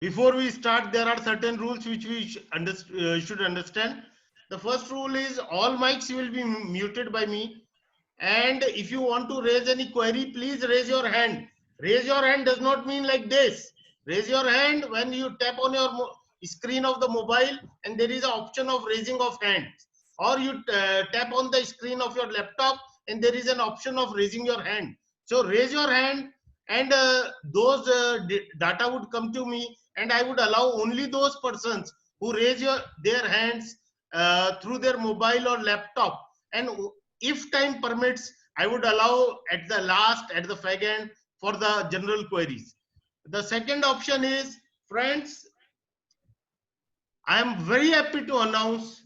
Before we start, there are certain rules which we should understand. The first rule is all mics will be muted by me. And if you want to raise any query, please raise your hand. Raise your hand does not mean like this. Raise your hand when you tap on your screen of the mobile and there is an option of raising of hands. Or you tap on the screen of your laptop and there is an option of raising your hand. So raise your hand and those data would come to me, and I would allow only those persons who raise their hands through their mobile or laptop. And if time permits, I would allow at the last, at the fag end, for the general queries. The second option is, friends, I am very happy to announce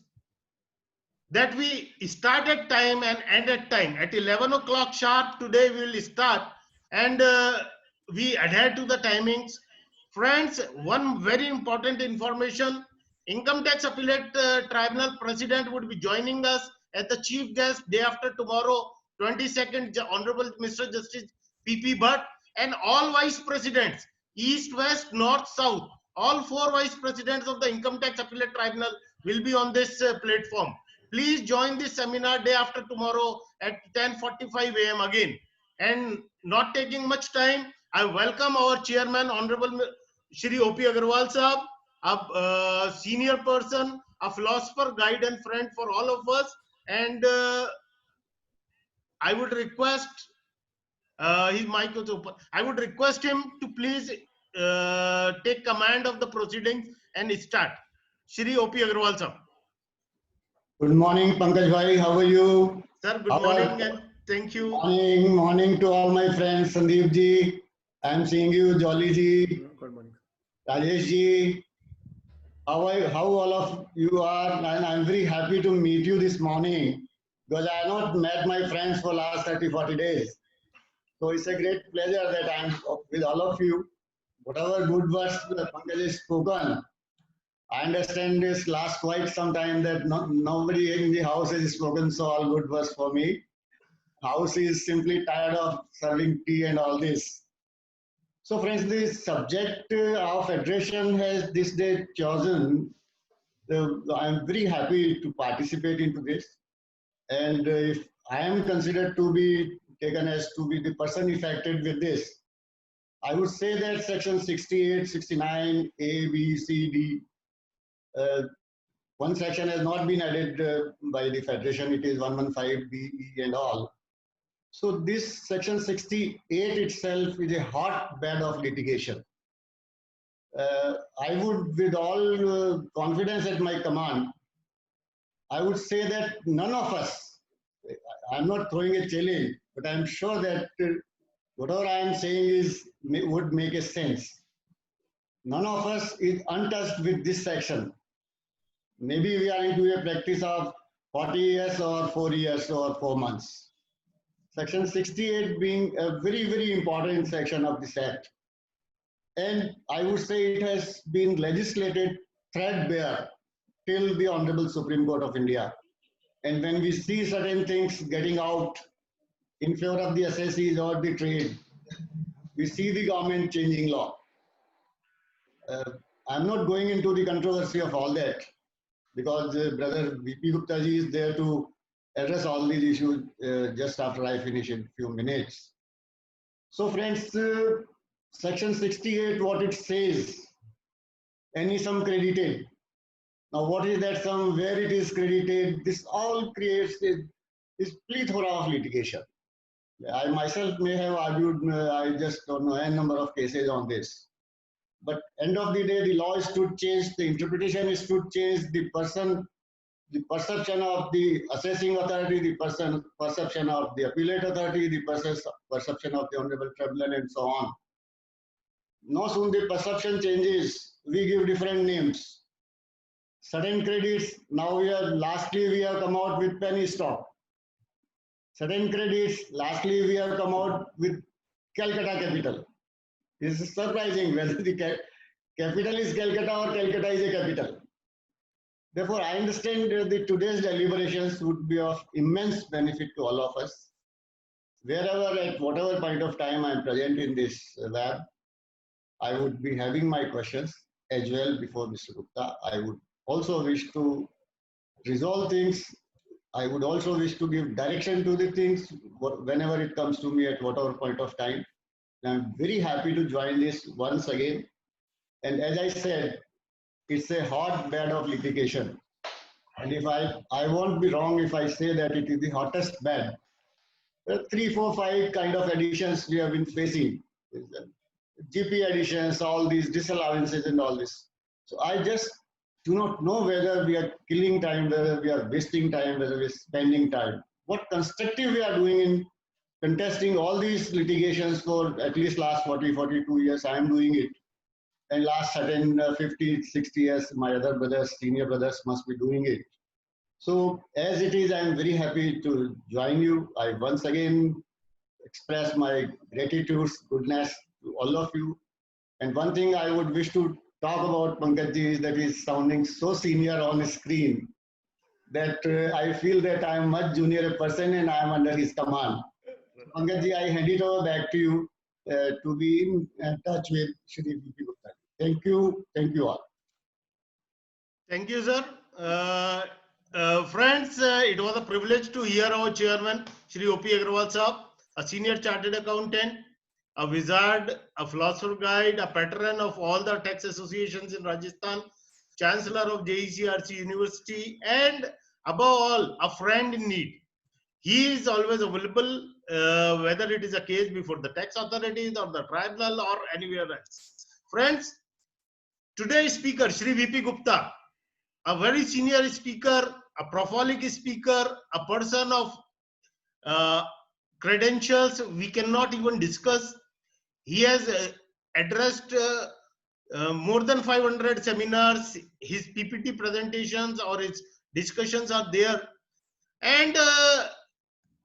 that we start at time and end at time. At 11 o'clock sharp today we will start, and we adhere to the timings. Friends, one very important information: Income Tax Appellate Tribunal President would be joining us as the chief guest day after tomorrow, 22nd, Honorable Mr. Justice P.P. Bhatt, and all vice presidents, east, west, north, south, all four vice presidents of the Income Tax Appellate Tribunal will be on this platform. Please join this seminar day after tomorrow at 10:45 a.m. again. And not taking much time, I welcome our chairman, Honorable Shri O.P. Agarwal Sahab, a senior person, a philosopher, guide and friend for all of us. And I would request, his mic is open. I would request him to please take command of the proceedings and start. Shri O.P. Agarwal Sahab. Good morning, Pankaj Bhai. How are you? Sir, good morning and thank you. Morning to all my friends. Sandeep ji, I'm seeing you. Jolly ji, Good morning. Rajesh ji. How all of you are? And I'm very happy to meet you this morning because I have not met my friends for last 30, 40 days. So it's a great pleasure that I'm with all of you. Whatever good words Pankaj has spoken, I understand this last quite some time that nobody in the house has spoken so all good words for me. House is simply tired of serving tea and all this. So friends, the subject of federation has this day chosen. I'm very happy to participate into this. And if I am considered to be taken as to be the person affected with this, I would say that section 68, 69, A, B, C, D, one section has not been added by the Federation. It is 115, B, E and all. So this section 68 itself is a hotbed of litigation. I would, with all confidence at my command, I would say that none of us, I'm not throwing a challenge, but I'm sure that whatever I am saying would make a sense. None of us is untouched with this section. Maybe we are into a practice of 40 years or 4 years or 4 months. Section 68 being a very, very important section of this Act. And I would say it has been legislated threadbare till the Honorable Supreme Court of India. And when we see certain things getting out in favor of the assessees or the trade, we see the government changing law. I'm not going into the controversy of all that, because Brother V.P. Gupta ji is there to address all these issues just after I finish in a few minutes. So friends, section 68, what it says, any sum credited. Now what is that sum, where it is credited, this all creates this plethora of litigation. I myself may have argued, I just don't know, n number of cases on this. But end of the day, the law is to change, the interpretation is to change, the perception of the assessing authority, the perception of the appellate authority, the perception of the Honorable Tribunal, and so on. No soon the perception changes, we give different names. Certain credits, now lastly we have come out with penny stock. Certain credits, lastly we have come out with Calcutta capital. This is surprising whether the capital is Calcutta or Calcutta is a capital. Therefore, I understand that today's deliberations would be of immense benefit to all of us. Wherever, at whatever point of time I am present in this lab, I would be having my questions. as well before Mr. Gupta. I would also wish to resolve things. I would also wish to give direction to the things whenever it comes to me at whatever point of time. I'm very happy to join this once again. And as I said, it's a hotbed of litigation. And if I won't be wrong if I say that it is the hottest bed. There are 3, 4, 5 kind of additions we have been facing. GP additions, all these disallowances and all this. So I just do not know whether we are killing time, whether we are wasting time, whether we are spending time. What constructive we are doing in contesting all these litigations for at least last 40, 42 years. I am doing it. And last certain 50, 60 years, my other brothers, senior brothers must be doing it. So as it is, I am very happy to join you. I once again express my gratitude, goodness to all of you. And one thing I would wish to talk about Pankajji is that he's sounding so senior on the screen that I feel that I am much junior person and I am under his command. Pankajji, I hand it over back to you to be in touch with Shri V.P. Gupta. Thank you all. Thank you, sir. Friends, it was a privilege to hear our chairman, Shri O.P. Agarwal Sahab, a senior chartered accountant, a wizard, a philosopher guide, a patron of all the tax associations in Rajasthan, chancellor of JECRC University, and above all, a friend in need. He is always available, whether it is a case before the tax authorities or the tribunal or anywhere else. Friends, today's speaker, Shri V.P. Gupta, a very senior speaker, a prolific speaker, a person of credentials we cannot even discuss. He has addressed more than 500 seminars. His PPT presentations or his discussions are there. And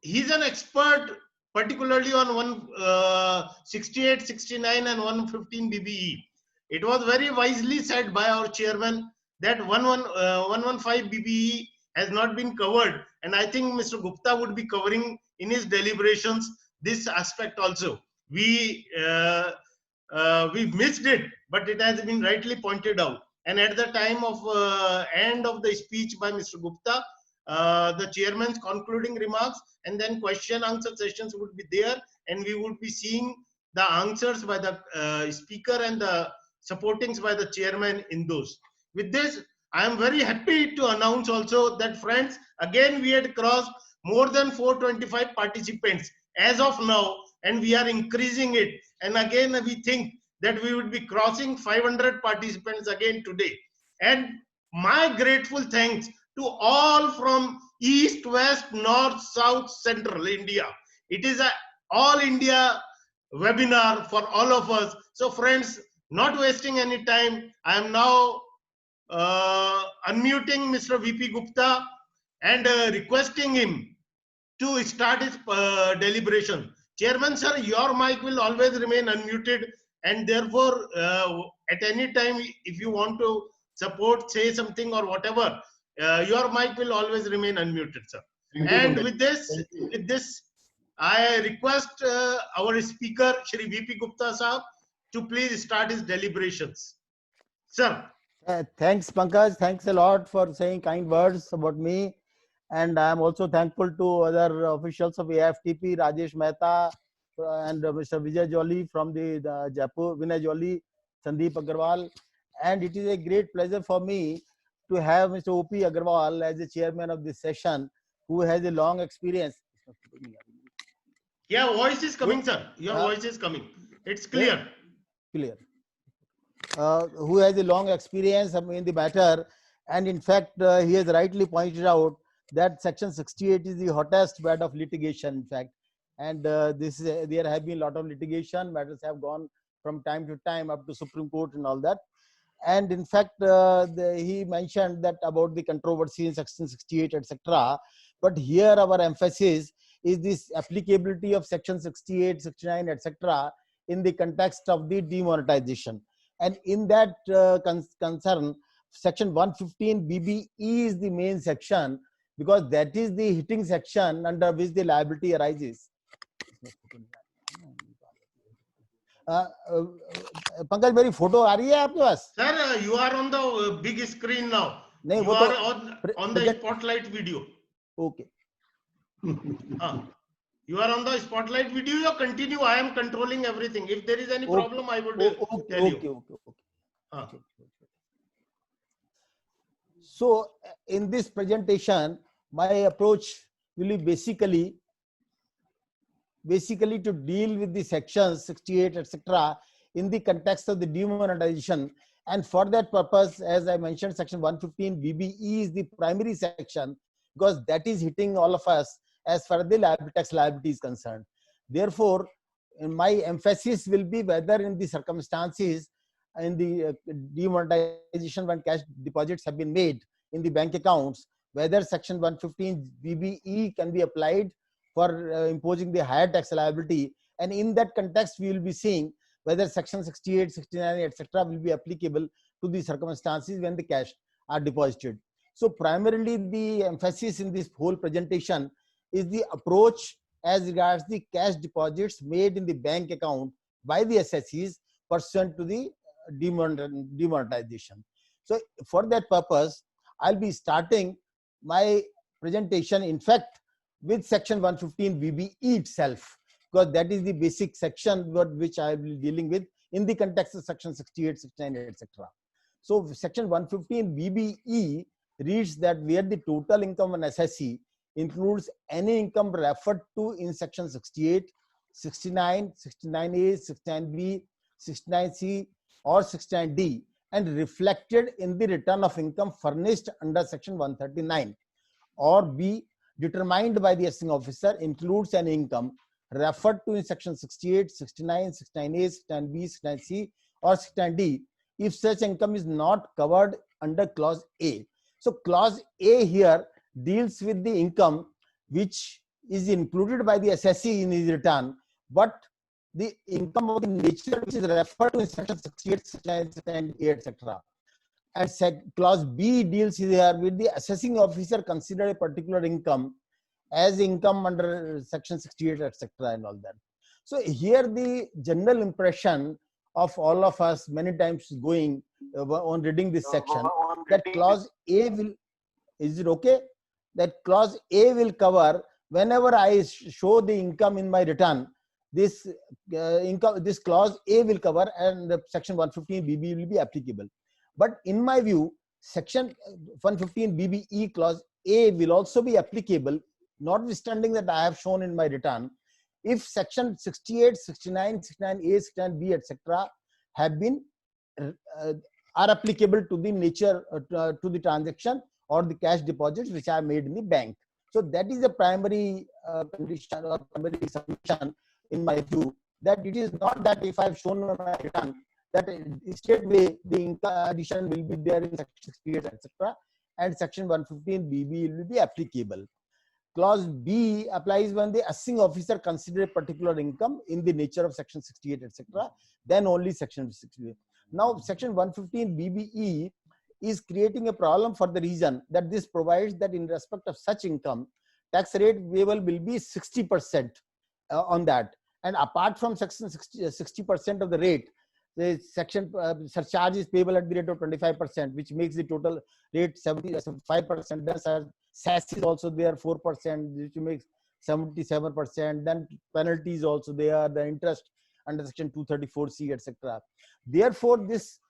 he's an expert, particularly on 168, 69 and 115 BBE. It was very wisely said by our chairman that 115 BBE has not been covered. And I think Mr. Gupta would be covering in his deliberations this aspect also. We missed it, but it has been rightly pointed out. And at the time of end of the speech by Mr. Gupta, the chairman's concluding remarks and then question answer sessions would be there, and we would be seeing the answers by the speaker and the supportings by the chairman in those. With this, I am very happy to announce also that, friends, again we had crossed more than 425 participants as of now, and we are increasing it. And again, we think that we would be crossing 500 participants again today. And my grateful thanks to all from East, West, North, South, Central India. It is a all India webinar for all of us. So friends, not wasting any time, I am now unmuting Mr. V.P. Gupta and requesting him to start his deliberation. Chairman sir, your mic will always remain unmuted, and therefore at any time if you want to support, say something or whatever, your mic will always remain unmuted, sir. And with this, I request our speaker, Shri V.P. Gupta Sahab, to please start his deliberations. Sir. Thanks, Pankaj. Thanks a lot for saying kind words about me. And I am also thankful to other officials of AIFTP, Rajesh Mehta and Mr. Vijay Jolly from the Jaipur, Vinay Jolly, Sandeep Agarwal. And it is a great pleasure for me to have Mr. O.P. Agarwal as the chairman of this session, who has a long experience. Yeah, voice is coming, sir. Your voice is coming. It's clear. Clear. Who has a long experience in the matter, and in fact he has rightly pointed out that section 68 is the hottest bed of litigation, in fact, and there have been a lot of litigation matters have gone from time to time up to Supreme Court and all that. And in fact he mentioned that about the controversy in section 68, etc. But here our emphasis is this applicability of section 68, 69, etc. in the context of the demonetization. And in that concern, section 115 BBE is the main section, because that is the hitting section under which the liability arises. Pankaj मेरी photo आ रही है आपके पास? Sir, you are on the big screen now. नहीं, You वो तो are on the spotlight video. Okay. You are on the spotlight video. You continue. I am controlling everything. If there is any problem, I would tell you. Okay. So in this presentation, my approach will be basically to deal with the sections 68, etc., in the context of the demonetization. And for that purpose, as I mentioned, section 115 BBE is the primary section, because that is hitting all of us as far as the tax liability is concerned. Therefore, my emphasis will be whether in the circumstances in the demonetization when cash deposits have been made in the bank accounts, whether section 115 BBE can be applied for imposing the higher tax liability. And in that context, we will be seeing whether section 68, 69, etc. will be applicable to the circumstances when the cash are deposited. So primarily the emphasis in this whole presentation is the approach as regards the cash deposits made in the bank account by the assessees pursuant to the demonetization. So for that purpose, I'll be starting my presentation, in fact, with section 115 BBE itself, because that is the basic section which I will be dealing with in the context of section 68, 69, etc. So section 115 BBE reads that where the total income on assessee includes any income referred to in section 68, 69, 69A, 69B, 69C, or 69D, and reflected in the return of income furnished under section 139, or B, determined by the assessing officer, includes an income referred to in section 68, 69, 69A, 69B, 69C, or 69D, if such income is not covered under clause A. So clause A here deals with the income which is included by the assessee in his return, but the income of the nature which is referred to in section 68, 69, 69A, etc. And clause B deals here with the assessing officer consider a particular income as income under section 68, etc., and all that. So here the general impression of all of us many times going on reading this section, that clause A will, is it okay? That clause A will cover whenever I show the income in my return, this income, this clause A will cover, and the section 115 BB will be applicable. But in my view, section 115 BBE clause A will also be applicable, notwithstanding that I have shown in my return, if section 68, 69, 69A, 69B, etc. have been are applicable to the nature to the transaction or the cash deposits which are made in the bank. So that is the primary condition or primary assumption in my view, that it is not that if I have shown on my return that straightway the income addition will be there in section 68, etc., and section 115 BB will be applicable. Clause B applies when the assessing officer considers a particular income in the nature of section 68, etc., then only section 68. Now section 115 BBE is creating a problem for the reason that this provides that in respect of such income, tax rate payable will be 60% on that. And apart from section 60% of the rate, the section surcharge is payable at the rate of 25%, which makes the total rate 75%. Then SAS is also there 4%, which makes 77%. Then penalty is also there, the interest under section 234C, etc. Therefore, this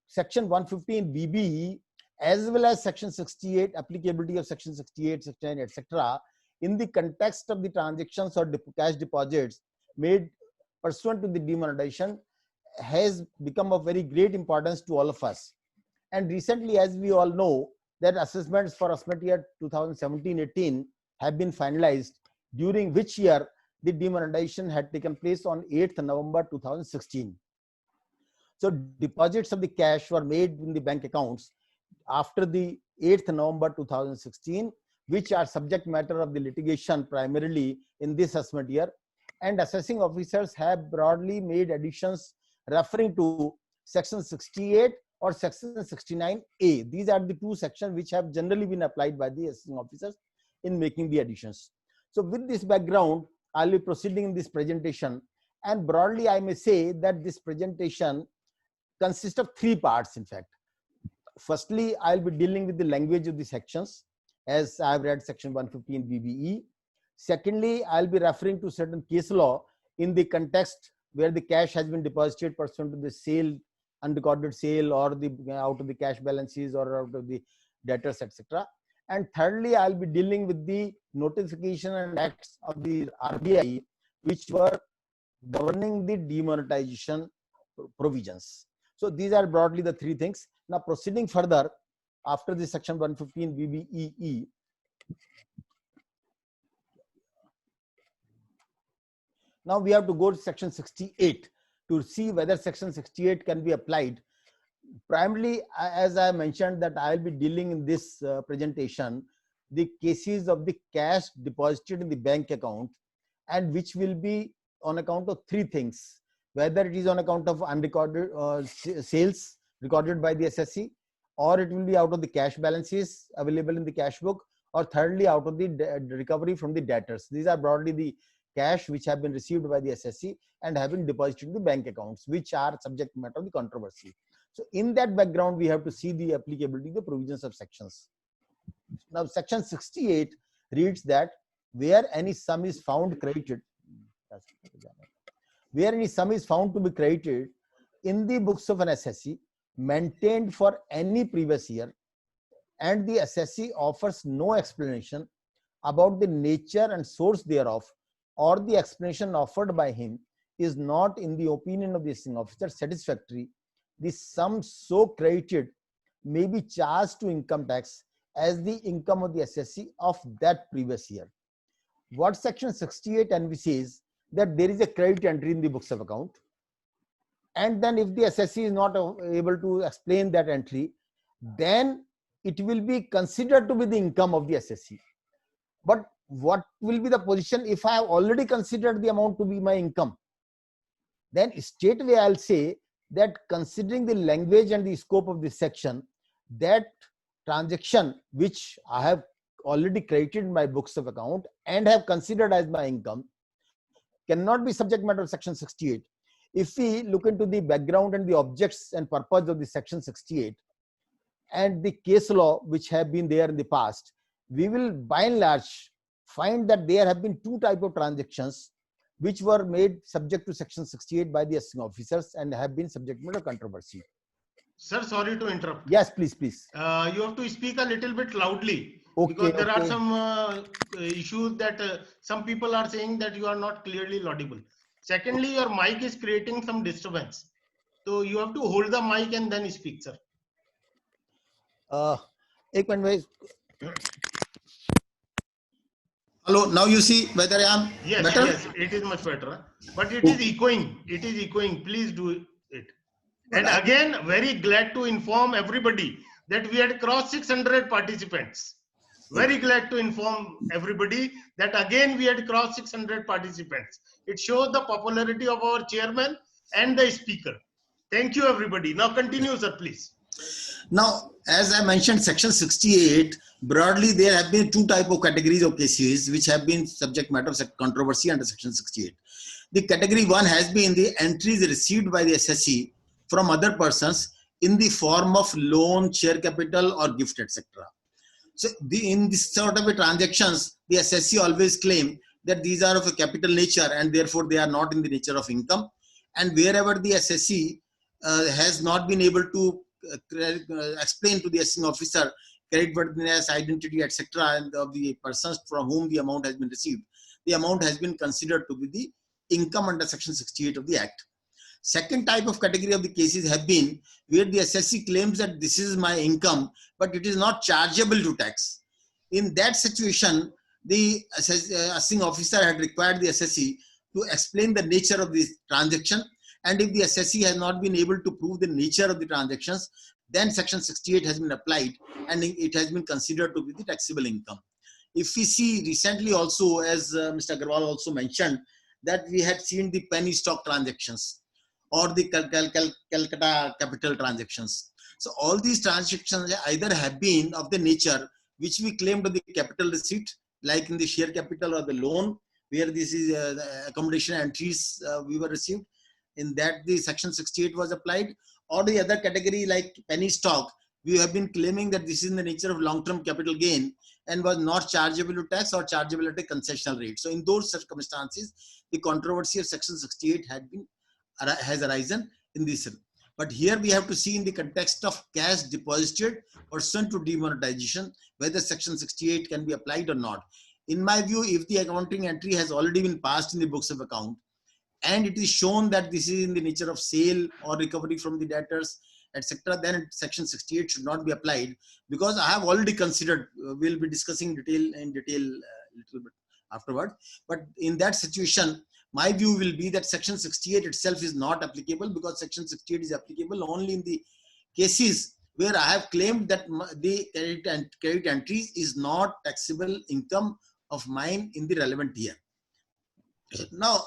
section 115 BBE as well as section 68, applicability of section 68, 69, etc., in the context of the transactions or cash deposits made pursuant to the demonetization has become of very great importance to all of us. And recently, as we all know, that assessments for assessment year 2017-18 have been finalized, during which year the demonetization had taken place on 8th November 2016. So deposits of the cash were made in the bank accounts after the 8th November 2016, which are subject matter of the litigation primarily in this assessment year. And assessing officers have broadly made additions referring to section 68 or section 69A. These are the two sections which have generally been applied by the assessing officers in making the additions. So with this background, I'll be proceeding in this presentation, And broadly, I may say that this presentation consists of three parts, in fact. Firstly, I'll be dealing with the language of the sections, as I've read section 115 BBE. Secondly, I'll be referring to certain case law in the context where the cash has been deposited pursuant to the sale, unrecorded sale, or the out of the cash balances or out of the debtors, etc. And thirdly, I'll be dealing with the notification and acts of the RBI, which were governing the demonetization provisions. So these are broadly the three things. Now proceeding further, after the section 115 BBEE, now we have to go to section 68 to see whether section 68 can be applied. Primarily, as I mentioned, that I will be dealing in this presentation the cases of the cash deposited in the bank account, and which will be on account of three things: whether it is on account of unrecorded sales recorded by the SSC, or it will be out of the cash balances available in the cash book, or thirdly out of the recovery from the debtors. These are broadly the cash which have been received by the SSC and have been deposited in the bank accounts, which are subject matter of the controversy. So in that background, we have to see the applicability of the provisions of sections. Now section 68 reads that where any sum is found credited, where any sum is found to be credited in the books of an SSC maintained for any previous year, and the SSC offers no explanation about the nature and source thereof, or the explanation offered by him is not, in the opinion of the assessing officer, satisfactory, the sum so credited may be charged to income tax as the income of the SSC of that previous year. What section 68 envisages that there is a credit entry in the books of account, and then if the SSC is not able to explain that entry, then it will be considered to be the income of the SSC. But what will be the position if I have already considered the amount to be my income? Then straightway I'll say that considering the language and the scope of this section, that transaction which I have already credited in my books of account and have considered as my income cannot be subject matter of section 68. If we look into the background and the objects and purpose of the section 68 and the case law which have been there in the past, we will by and large find that there have been two types of transactions which were made subject to section 68 by the assessing officers and have been subject matter controversy. Sir, sorry to interrupt. Yes, please, please. You have to speak a little bit loudly. Okay, because there okay. are some issues that some people are saying that you are not clearly audible. Secondly, your mic is creating some disturbance. So you have to hold the mic and then speak, sir. एक minute भाई. Hello, now you see whether I am Yes, better? yes, it is much better. But it is echoing. It is echoing. Please do it. And again, very glad to inform everybody that we had crossed 600 participants. Very glad to inform everybody that again we had crossed 600 participants. It shows the popularity of our chairman and the speaker. Thank you, everybody. Now continue, sir, please. Now, as I mentioned, section 68, broadly there have been two types of categories of cases which have been subject matter of controversy under section 68. The category one has been the entries received by the SSC from other persons in the form of loan, share capital or gift, etc. So in this sort of a transactions, the SSC always claim that these are of a capital nature and therefore they are not in the nature of income. And wherever the SSC has not been able to explain to the assessing officer creditworthiness, identity, etc., and of the persons from whom the amount has been received, the amount has been considered to be the income under section 68 of the Act. Second type of category of the cases have been where the SSC claims that this is my income, but it is not chargeable to tax. In that situation, the assessing officer had required the SSC to explain the nature of this transaction. And if the SSC has not been able to prove the nature of the transactions, then section 68 has been applied and it has been considered to be the taxable income. If we see recently also, as Mr. Agarwal also mentioned, that we had seen the penny stock transactions or the Calcutta capital transactions. So all these transactions either have been of the nature which we claim to the capital receipt, like in the share capital or the loan, where this is the accommodation entries we were received. In that, the section 68 was applied. Or the other category like penny stock, we have been claiming that this is in the nature of long-term capital gain and was not chargeable to tax or chargeable at a concessional rate. So in those circumstances, the controversy of section 68 has arisen in this. But here we have to see in the context of cash deposited pursuant to demonetization, whether section 68 can be applied or not. In my view, if the accounting entry has already been passed in the books of account, and it is shown that this is in the nature of sale or recovery from the debtors, etc., then section 68 should not be applied, because I have already considered, we'll be discussing in detail a little bit afterward. But in that situation, my view will be that section 68 itself is not applicable, because section 68 is applicable only in the cases where I have claimed that the credit entries is not taxable income of mine in the relevant year. Now,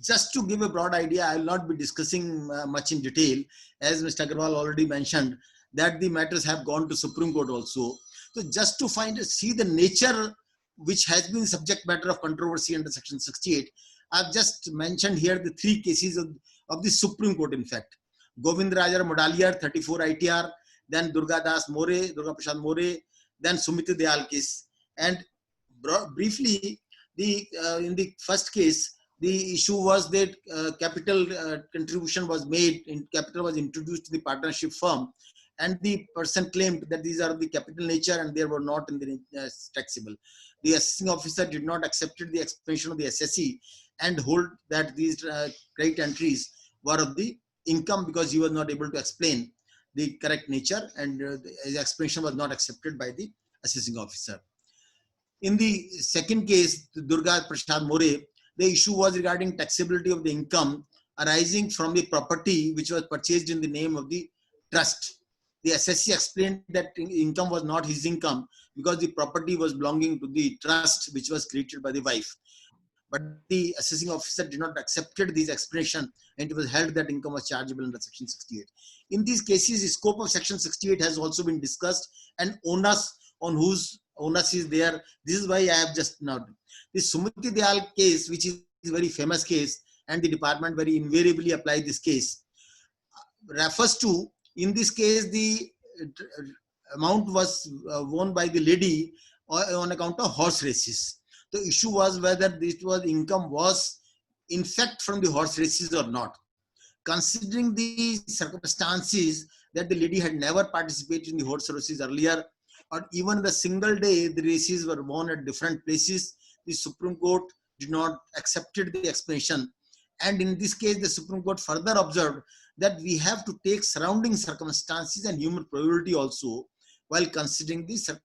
just to give a broad idea, I will not be discussing much in detail, as Mr. Agarwal already mentioned that the matters have gone to Supreme Court also. So just to see the nature which has been subject matter of controversy under section 68, I've just mentioned here the three cases of the Supreme Court. In fact, Govindaraja Modaliar 34 ITR, then Durga Prasad More, then Sumiti Dayal case. And briefly, in the first case, the issue was that capital contribution was made, capital was introduced to the partnership firm, and the person claimed that these are the capital nature and they were not in the taxable. The assessing officer did not accept the explanation of the assessee and hold that these credit entries were of the income, because he was not able to explain the correct nature, and the explanation was not accepted by the assessing officer. In the second case, Durga Prasad More, the issue was regarding taxability of the income arising from the property which was purchased in the name of the trust. The assessee explained that income was not his income because the property was belonging to the trust which was created by the wife. But the assessing officer did not accept this explanation, and it was held that income was chargeable under section 68. In these cases, the scope of section 68 has also been discussed, and onus on whose onus is there. This is why I have just now. The Sumiti Dayal case, which is a very famous case, and the department very invariably applied this case, refers to, in this case, the amount was won by the lady on account of horse races. The issue was whether this income was in fact from the horse races or not. Considering the circumstances that the lady had never participated in the horse races earlier, or even the single day the races were won at different places, the Supreme Court did not accept the explanation. And in this case, the Supreme Court further observed that we have to take surrounding circumstances and human probability also while considering the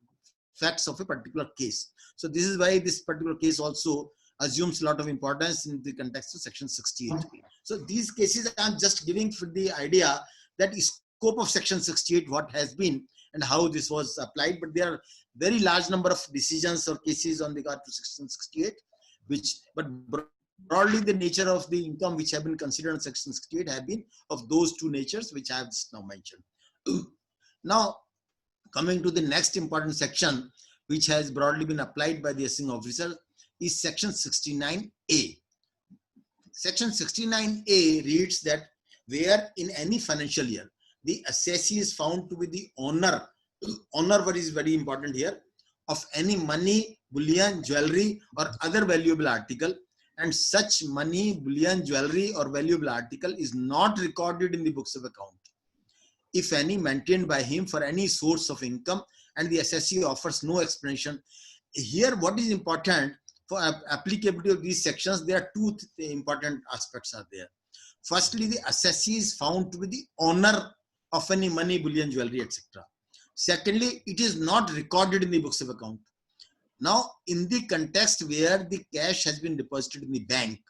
facts of a particular case. So this is why this particular case also assumes a lot of importance in the context of section 68. So these cases I'm just giving for the idea that the scope of section 68, what has been and how this was applied, but there are very large number of decisions or cases on regard to section 68, but broadly the nature of the income which have been considered in section 68 have been of those two natures which I have just now mentioned. Now, coming to the next important section which has broadly been applied by the assessing officer is section 69A. Section 69A reads that where in any financial year the assessee is found to be the owner what is very important here, of any money, bullion, jewelry or other valuable article, and such money, bullion, jewelry or valuable article is not recorded in the books of account, if any, maintained by him for any source of income, and the assessee offers no explanation. Here, what is important for applicability of these sections, there are two important aspects are there. Firstly, the assessee is found to be the owner of any money, bullion, jewelry, etc. Secondly, it is not recorded in the books of account. Now, in the context where the cash has been deposited in the bank,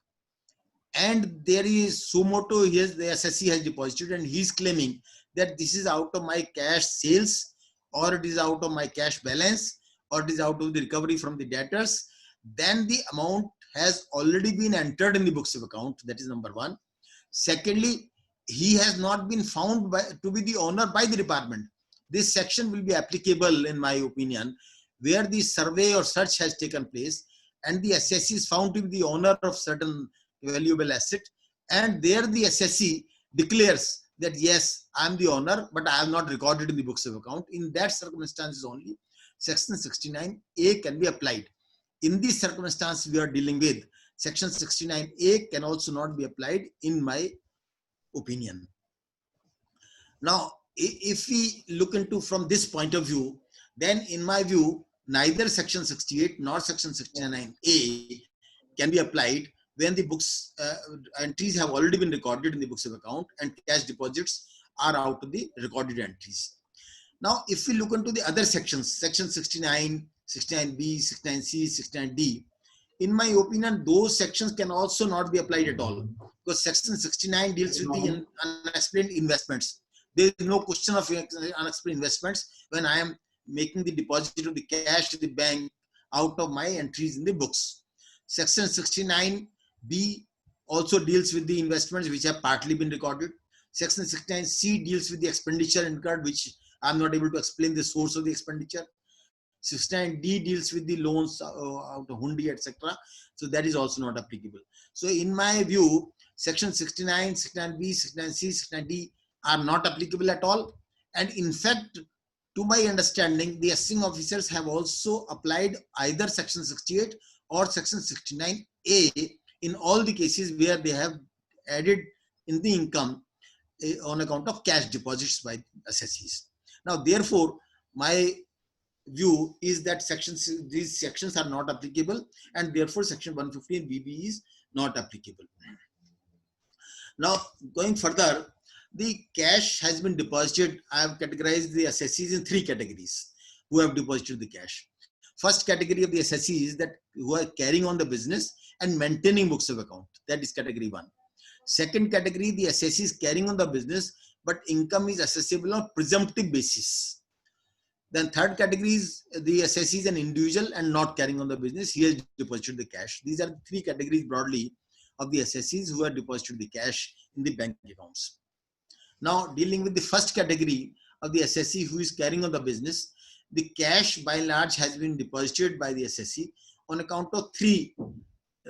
and there is suo motu, the assessee has deposited, and he is claiming that this is out of my cash sales, or it is out of my cash balance, or it is out of the recovery from the debtors, then the amount has already been entered in the books of account. That is number one. Secondly, he has not been found to be the owner by the department. This section will be applicable, in my opinion, where the survey or search has taken place and the assessee is found to be the owner of certain valuable asset, and there the assessee declares that yes, I am the owner, but I have not recorded in the books of account. In that circumstances only, Section 69A can be applied. In this circumstance we are dealing with, Section 69A can also not be applied in my opinion. Now, if we look into from this point of view, then in my view, neither Section 68 nor Section 69A can be applied when the books entries have already been recorded in the books of account and cash deposits are out of the recorded entries. Now, if we look into the other sections, Section 69, 69B, 69C, 69D, in my opinion, those sections can also not be applied at all, because Section 69 deals with the unexplained investments. There is no question of unexplained investments when I am making the deposit of the cash to the bank out of my entries in the books. Section 69B also deals with the investments which have partly been recorded. Section 69C deals with the expenditure incurred, which I am not able to explain the source of the expenditure. 69D deals with the loans out of hundi, etc. So that is also not applicable. So in my view, Section 69, 69B, 69C, 69D are not applicable at all. And in fact, to my understanding, the assessing officers have also applied either Section 68 or Section 69A in all the cases where they have added in the income on account of cash deposits by assessees. Now, therefore, my view is that these sections are not applicable, and therefore Section 115 BB is not applicable. Now, going further, the cash has been deposited. I have categorized the assessees in three categories who have deposited the cash. First category of the assessees that who are carrying on the business and maintaining books of account. That is category 1. Second category, the assessees carrying on the business, but income is assessable on presumptive basis. Then third category is the assessees an individual and not carrying on the business. He has deposited the cash. These are the three categories broadly of the assessees who have deposited the cash in the bank accounts. Now, dealing with the first category of the assessee who is carrying on the business, the cash by and large has been deposited by the assessee on account of three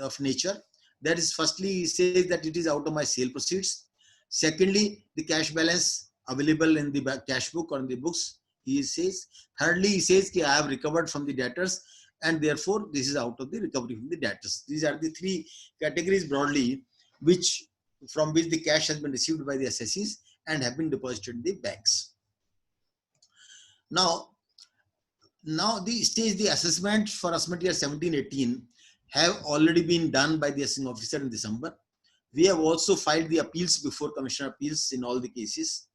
of nature. That is, firstly, he says that it is out of my sale proceeds. Secondly, the cash balance available in the cash book or in the books, he says. Thirdly, he says that I have recovered from the debtors, and therefore this is out of the recovery from the debtors. These are the three categories broadly from which the cash has been received by the assessees and have been deposited in the banks. Now the assessment for assessment year 17-18 have already been done by the assessing officer in December. We have also filed the appeals before Commissioner Appeals in all the cases.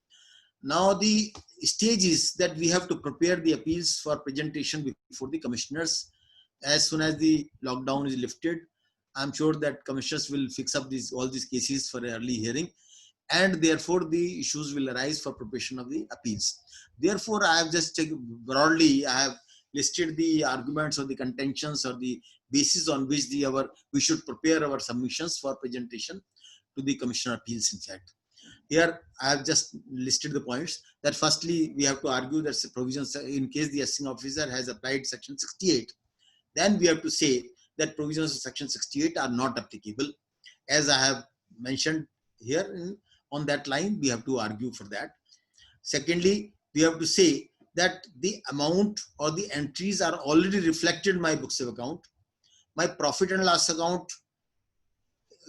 Now the stage is that we have to prepare the appeals for presentation before the commissioners. As soon as the lockdown is lifted, I'm sure that commissioners will fix up all these cases for early hearing, and therefore the issues will arise for preparation of the appeals. Therefore, I have just broadly, I have listed the arguments or the contentions or the basis on which we should prepare our submissions for presentation to the Commissioner Appeals. In fact, here I have just listed the points that firstly, we have to argue that provisions in case the assessing officer has applied Section 68, then we have to say that provisions of Section 68 are not applicable. As I have mentioned here on that line, we have to argue for that. Secondly, we have to say that the amount or the entries are already reflected in my books of account. My profit and loss account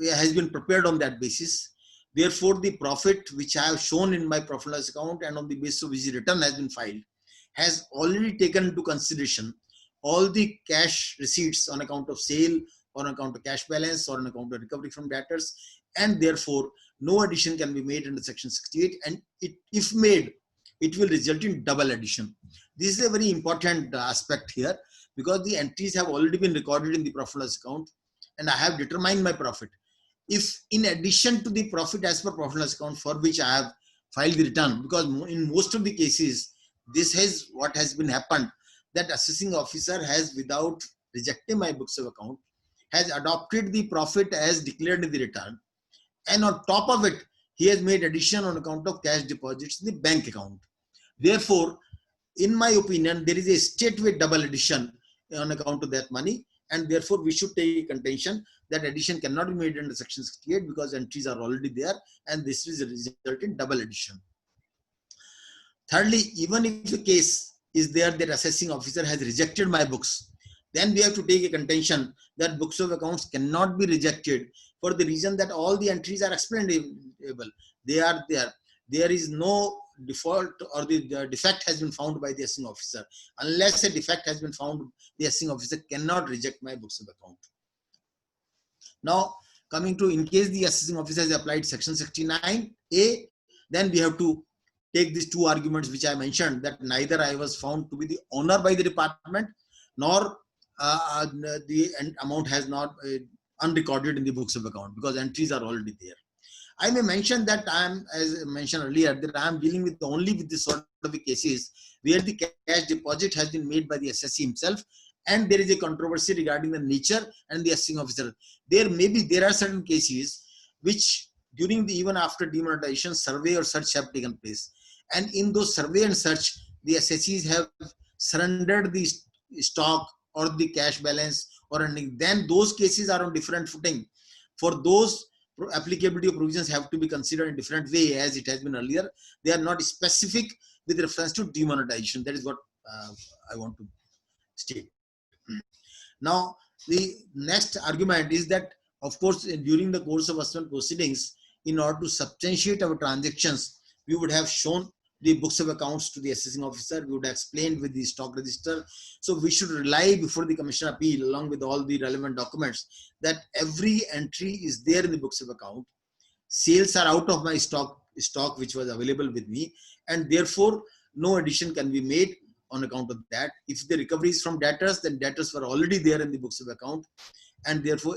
has been prepared on that basis. Therefore, the profit which I have shown in my profit and loss account and on the basis of which the return has been filed has already taken into consideration all the cash receipts on account of sale, or on account of cash balance, or on account of recovery from debtors, and therefore no addition can be made under Section 68, and if made, it will result in double addition. This is a very important aspect here, because the entries have already been recorded in the profit and loss account, and I have determined my profit. If in addition to the profit as per profit and loss account for which I have filed the return, because in most of the cases, this is what has been happened, that assessing officer has, without rejecting my books of account, has adopted the profit as declared in the return, and on top of it, he has made addition on account of cash deposits in the bank account. Therefore, in my opinion, there is a straightway double addition on account of that money, and therefore we should take a contention that addition cannot be made under section 68 because entries are already there, and this will result in double addition. Thirdly, even if the case is there that assessing officer has rejected my books, then we have to take a contention that books of accounts cannot be rejected for the reason that all the entries are explainable. They are there. There is no default or the defect has been found by the assessing officer. Unless a defect has been found, the assessing officer cannot reject my books of account. Now, coming to in case the assessing officer has applied section 69A, then we have to take these two arguments which I mentioned, that neither I was found to be the owner by the department, nor the amount has not unrecorded in the books of account because entries are already there. I may mention that I am, as I mentioned earlier, that I am dealing with only with this sort of cases where the cash deposit has been made by the assessee himself, and there is a controversy regarding the nature and the assessing officer. There are certain cases which during the even after demonetization, survey or search have taken place, and in those survey and search, the assessees have surrendered the stock or the cash balance, or anything. Then those cases are on different footing. For those, applicability of provisions have to be considered in different way, as it has been earlier. They are not specific with reference to demonetization. That is what I want to state. Now, the next argument is that, of course, during the course of assessment proceedings, in order to substantiate our transactions, we would have shown the books of accounts to the assessing officer. We would have explained with the stock register. So we should rely before the commissioner appeal, along with all the relevant documents, that every entry is there in the books of account. Sales are out of my stock which was available with me, and therefore no addition can be made on account of that. If the recovery is from debtors, then debtors were already there in the books of account, and therefore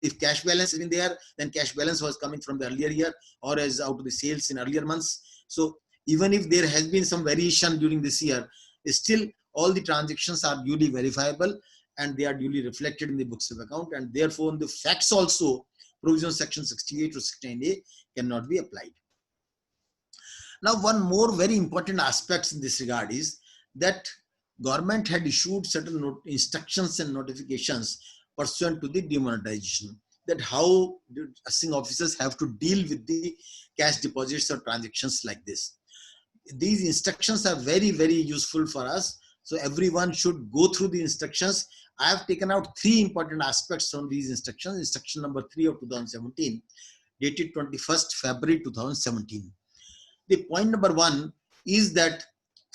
if cash balance has been there, then cash balance was coming from the earlier year or as out of the sales in earlier months. So even if there has been some variation during this year, still all the transactions are duly verifiable and they are duly reflected in the books of account, and therefore in the facts also provision section 68 to 69A cannot be applied. Now, one more very important aspect in this regard is that government had issued certain instructions and notifications pursuant to the demonetization, that how the assessing officers have to deal with the cash deposits or transactions like this. These instructions are very, very useful for us. So everyone should go through the instructions. I have taken out three important aspects from these instructions. Instruction number 3 of 2017, dated 21st February 2017. The point number 1 is that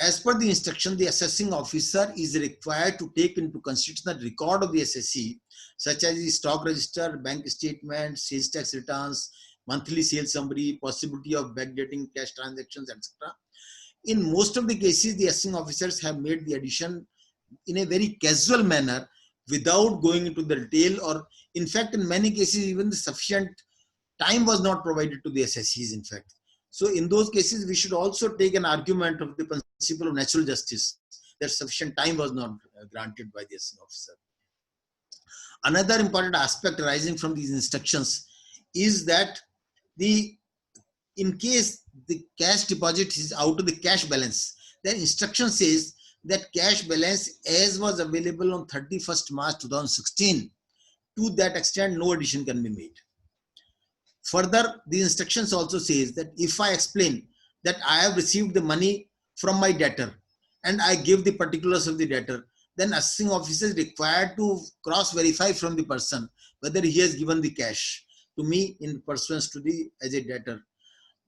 as per the instruction, the assessing officer is required to take into consideration the record of the assessee, such as the stock register, bank statement, sales tax returns, monthly sales summary, possibility of backdating cash transactions, etc. In most of the cases, the assessing officers have made the addition in a very casual manner without going into the detail, or in fact, in many cases, even the sufficient time was not provided to the assessees, in fact. So in those cases, we should also take an argument of the principle of natural justice, that sufficient time was not granted by the assessing officer. Another important aspect arising from these instructions is that in case the cash deposit is out of the cash balance, then instruction says that cash balance as was available on 31st March 2016, to that extent, no addition can be made. Further, the instructions also says that if I explain that I have received the money from my debtor and I give the particulars of the debtor, then assessing officer is required to cross-verify from the person whether he has given the cash to me in pursuance to the as a debtor.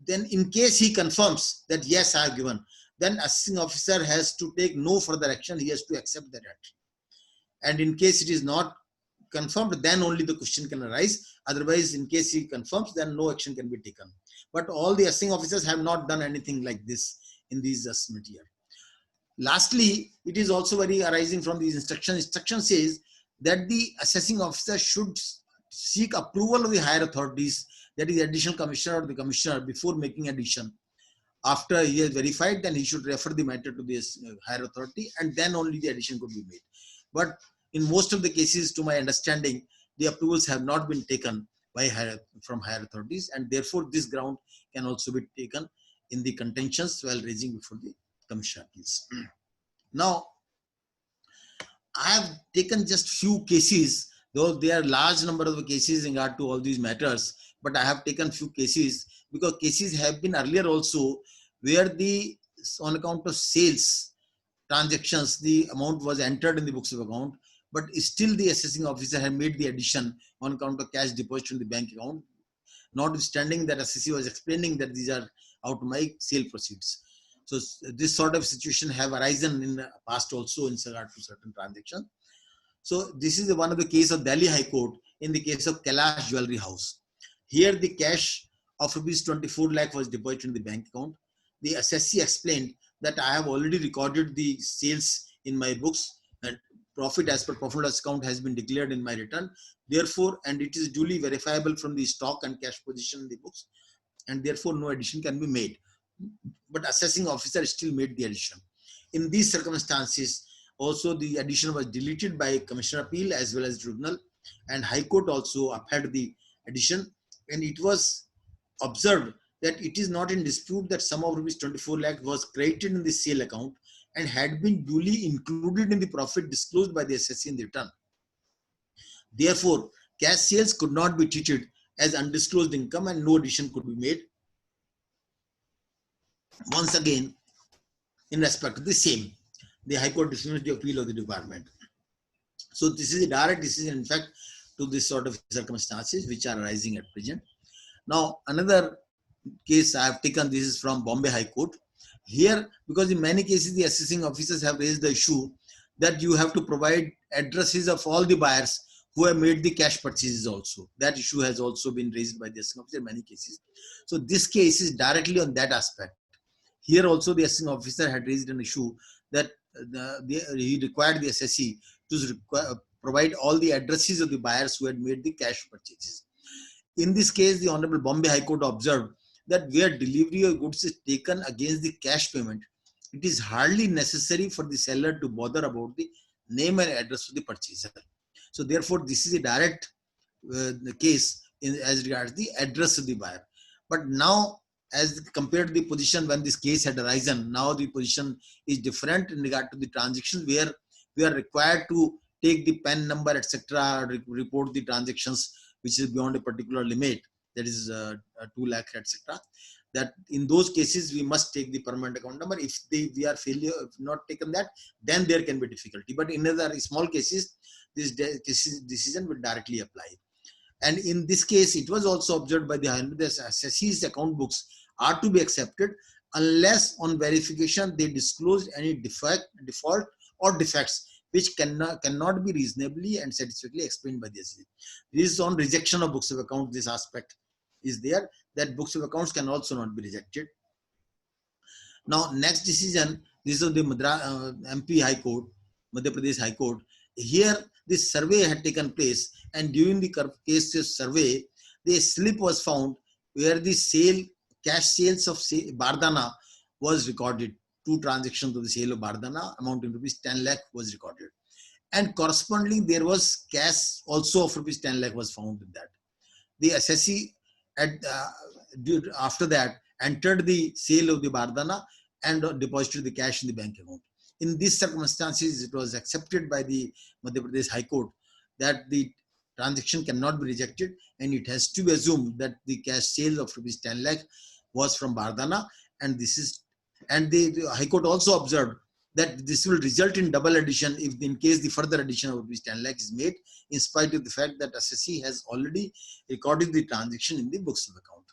Then in case he confirms that yes, I have given, then assessing officer has to take no further action. He has to accept the debt. And in case it is not confirmed, then only the question can arise. Otherwise, in case he confirms, then no action can be taken. But all the assessing officers have not done anything like this in these assessment year. Lastly, it is also very arising from these instructions. Instruction says that the assessing officer should seek approval of the higher authorities, that is additional commissioner or the commissioner, before making addition. After he has verified, then he should refer the matter to the higher authority, and then only the addition could be made. But in most of the cases, to my understanding, the approvals have not been taken by from higher authorities, and therefore this ground can also be taken in the contentions while raising before the commissioner appeals. Now, I have taken just few cases, though there are large number of cases in regard to all these matters, but I have taken few cases because cases have been earlier also where the on account of sales transactions, the amount was entered in the books of account, but still the assessing officer had made the addition on account of cash deposit in the bank account, notwithstanding that assessee was explaining that these are out of my sale proceeds. So this sort of situation have arisen in the past also in regard to certain transactions. So this is one of the case of Delhi High Court in the case of Kailash Jewelry House. Here the cash of rupees 24 lakh was deposited in the bank account. The assessee explained that I have already recorded the sales in my books and profit as per profit and loss account has been declared in my return. Therefore, and it is duly verifiable from the stock and cash position in the books, and therefore no addition can be made. But assessing officer still made the addition. In these circumstances, also the addition was deleted by Commissioner Appeal as well as Tribunal, and High Court also upheld the addition, and it was observed that it is not in dispute that sum of rupees 24 lakh was credited in the sale account and had been duly included in the profit disclosed by the assessee in the return. Therefore, cash sales could not be treated as undisclosed income and no addition could be made. Once again, in respect to the same, the High Court dismissed the appeal of the department. So this is a direct decision, in fact, to this sort of circumstances which are arising at present. Now, another case I have taken, this is from Bombay High Court. Here, because in many cases, the assessing officers have raised the issue that you have to provide addresses of all the buyers who have made the cash purchases also. That issue has also been raised by the assessing officer in many cases. So this case is directly on that aspect. Here also the assessing officer had raised an issue that he required the assessee to provide all the addresses of the buyers who had made the cash purchases. In this case, the Honorable Bombay High Court observed that where delivery of goods is taken against the cash payment, it is hardly necessary for the seller to bother about the name and address of the purchaser. So therefore, this is a direct case as regards the address of the buyer. But now, as compared to the position when this case had arisen, now the position is different in regard to the transactions where we are required to take the PAN number, etc., report the transactions which is beyond a particular limit, that is 2 lakh, etc. That in those cases we must take the permanent account number. If we are failure, if not taken that, then there can be difficulty. But in other small cases, this decision will directly apply. And in this case, it was also observed by the assessee's account books are to be accepted unless on verification they disclosed any default or defects which cannot be reasonably and satisfactorily explained by the assessee. This is on rejection of books of accounts. This aspect is there, that books of accounts can also not be rejected. Now, next decision, this is the MP High Court, Madhya Pradesh High Court. Here, this survey had taken place, and during the case of survey, the slip was found where the cash sales of Bardana was recorded. 2 transactions of the sale of Bardana amounting to rupees 10 lakh was recorded. And correspondingly, there was cash also of rupees 10 lakh was found in that. The assessee after that entered the sale of the Bardana and deposited the cash in the bank account. In these circumstances, it was accepted by the Madhya Pradesh High Court that the transaction cannot be rejected and it has to be assumed that the cash sale of rupees 10 lakh was from Bardana, and this is, and the High Court also observed that this will result in double addition if in case the further addition of rupees 10 lakh is made, in spite of the fact that assessee has already recorded the transaction in the books of account.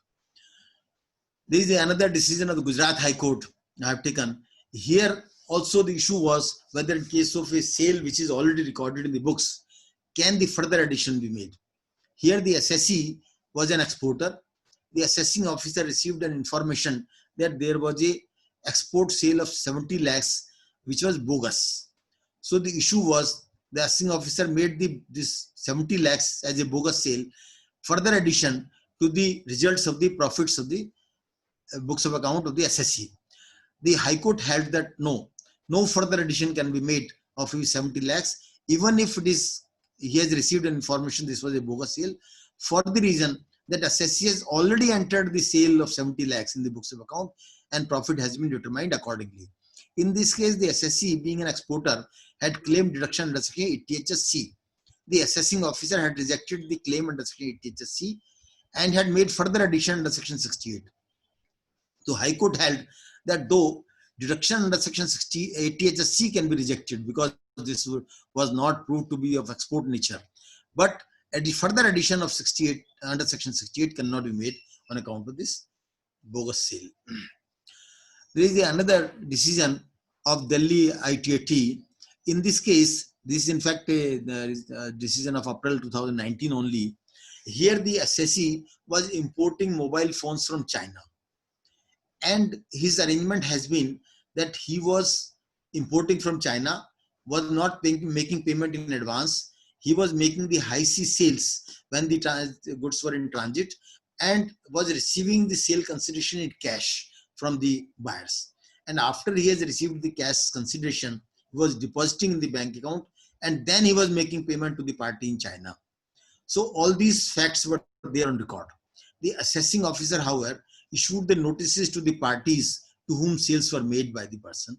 There is another decision of the Gujarat High Court I have taken. Here also the issue was whether in case of a sale which is already recorded in the books, can the further addition be made? Here the assessee was an exporter. The assessing officer received an information that there was a export sale of 70 lakhs which was bogus. So the issue was the assessing officer made this 70 lakhs as a bogus sale, further addition to the results of the profits of the books of account of the assessee. The High Court held that no further addition can be made of 70 lakhs, even if he has received an information this was a bogus sale, for the reason that assessee has already entered the sale of 70 lakhs in the books of account and profit has been determined accordingly. In this case, the SSC, being an exporter, had claimed deduction under section 80HSC. The assessing officer had rejected the claim under section 80HSC and had made further addition under section 68. So High Court held that though deduction under section 80HSC can be rejected because this was not proved to be of export nature, but the further addition of 68 under section 68 cannot be made on account of this bogus sale. There is another decision of Delhi ITAT. In this case, this is in fact a decision of April 2019 only. Here the assessee was importing mobile phones from China, and his arrangement has been that he was importing from China, was not making payment in advance. He was making the high C sales when the goods were in transit, and was receiving the sale consideration in cash from the buyers. And after he has received the cash consideration, he was depositing in the bank account, and then he was making payment to the party in China. So all these facts were there on record. The assessing officer, however, issued the notices to the parties to whom sales were made by the person.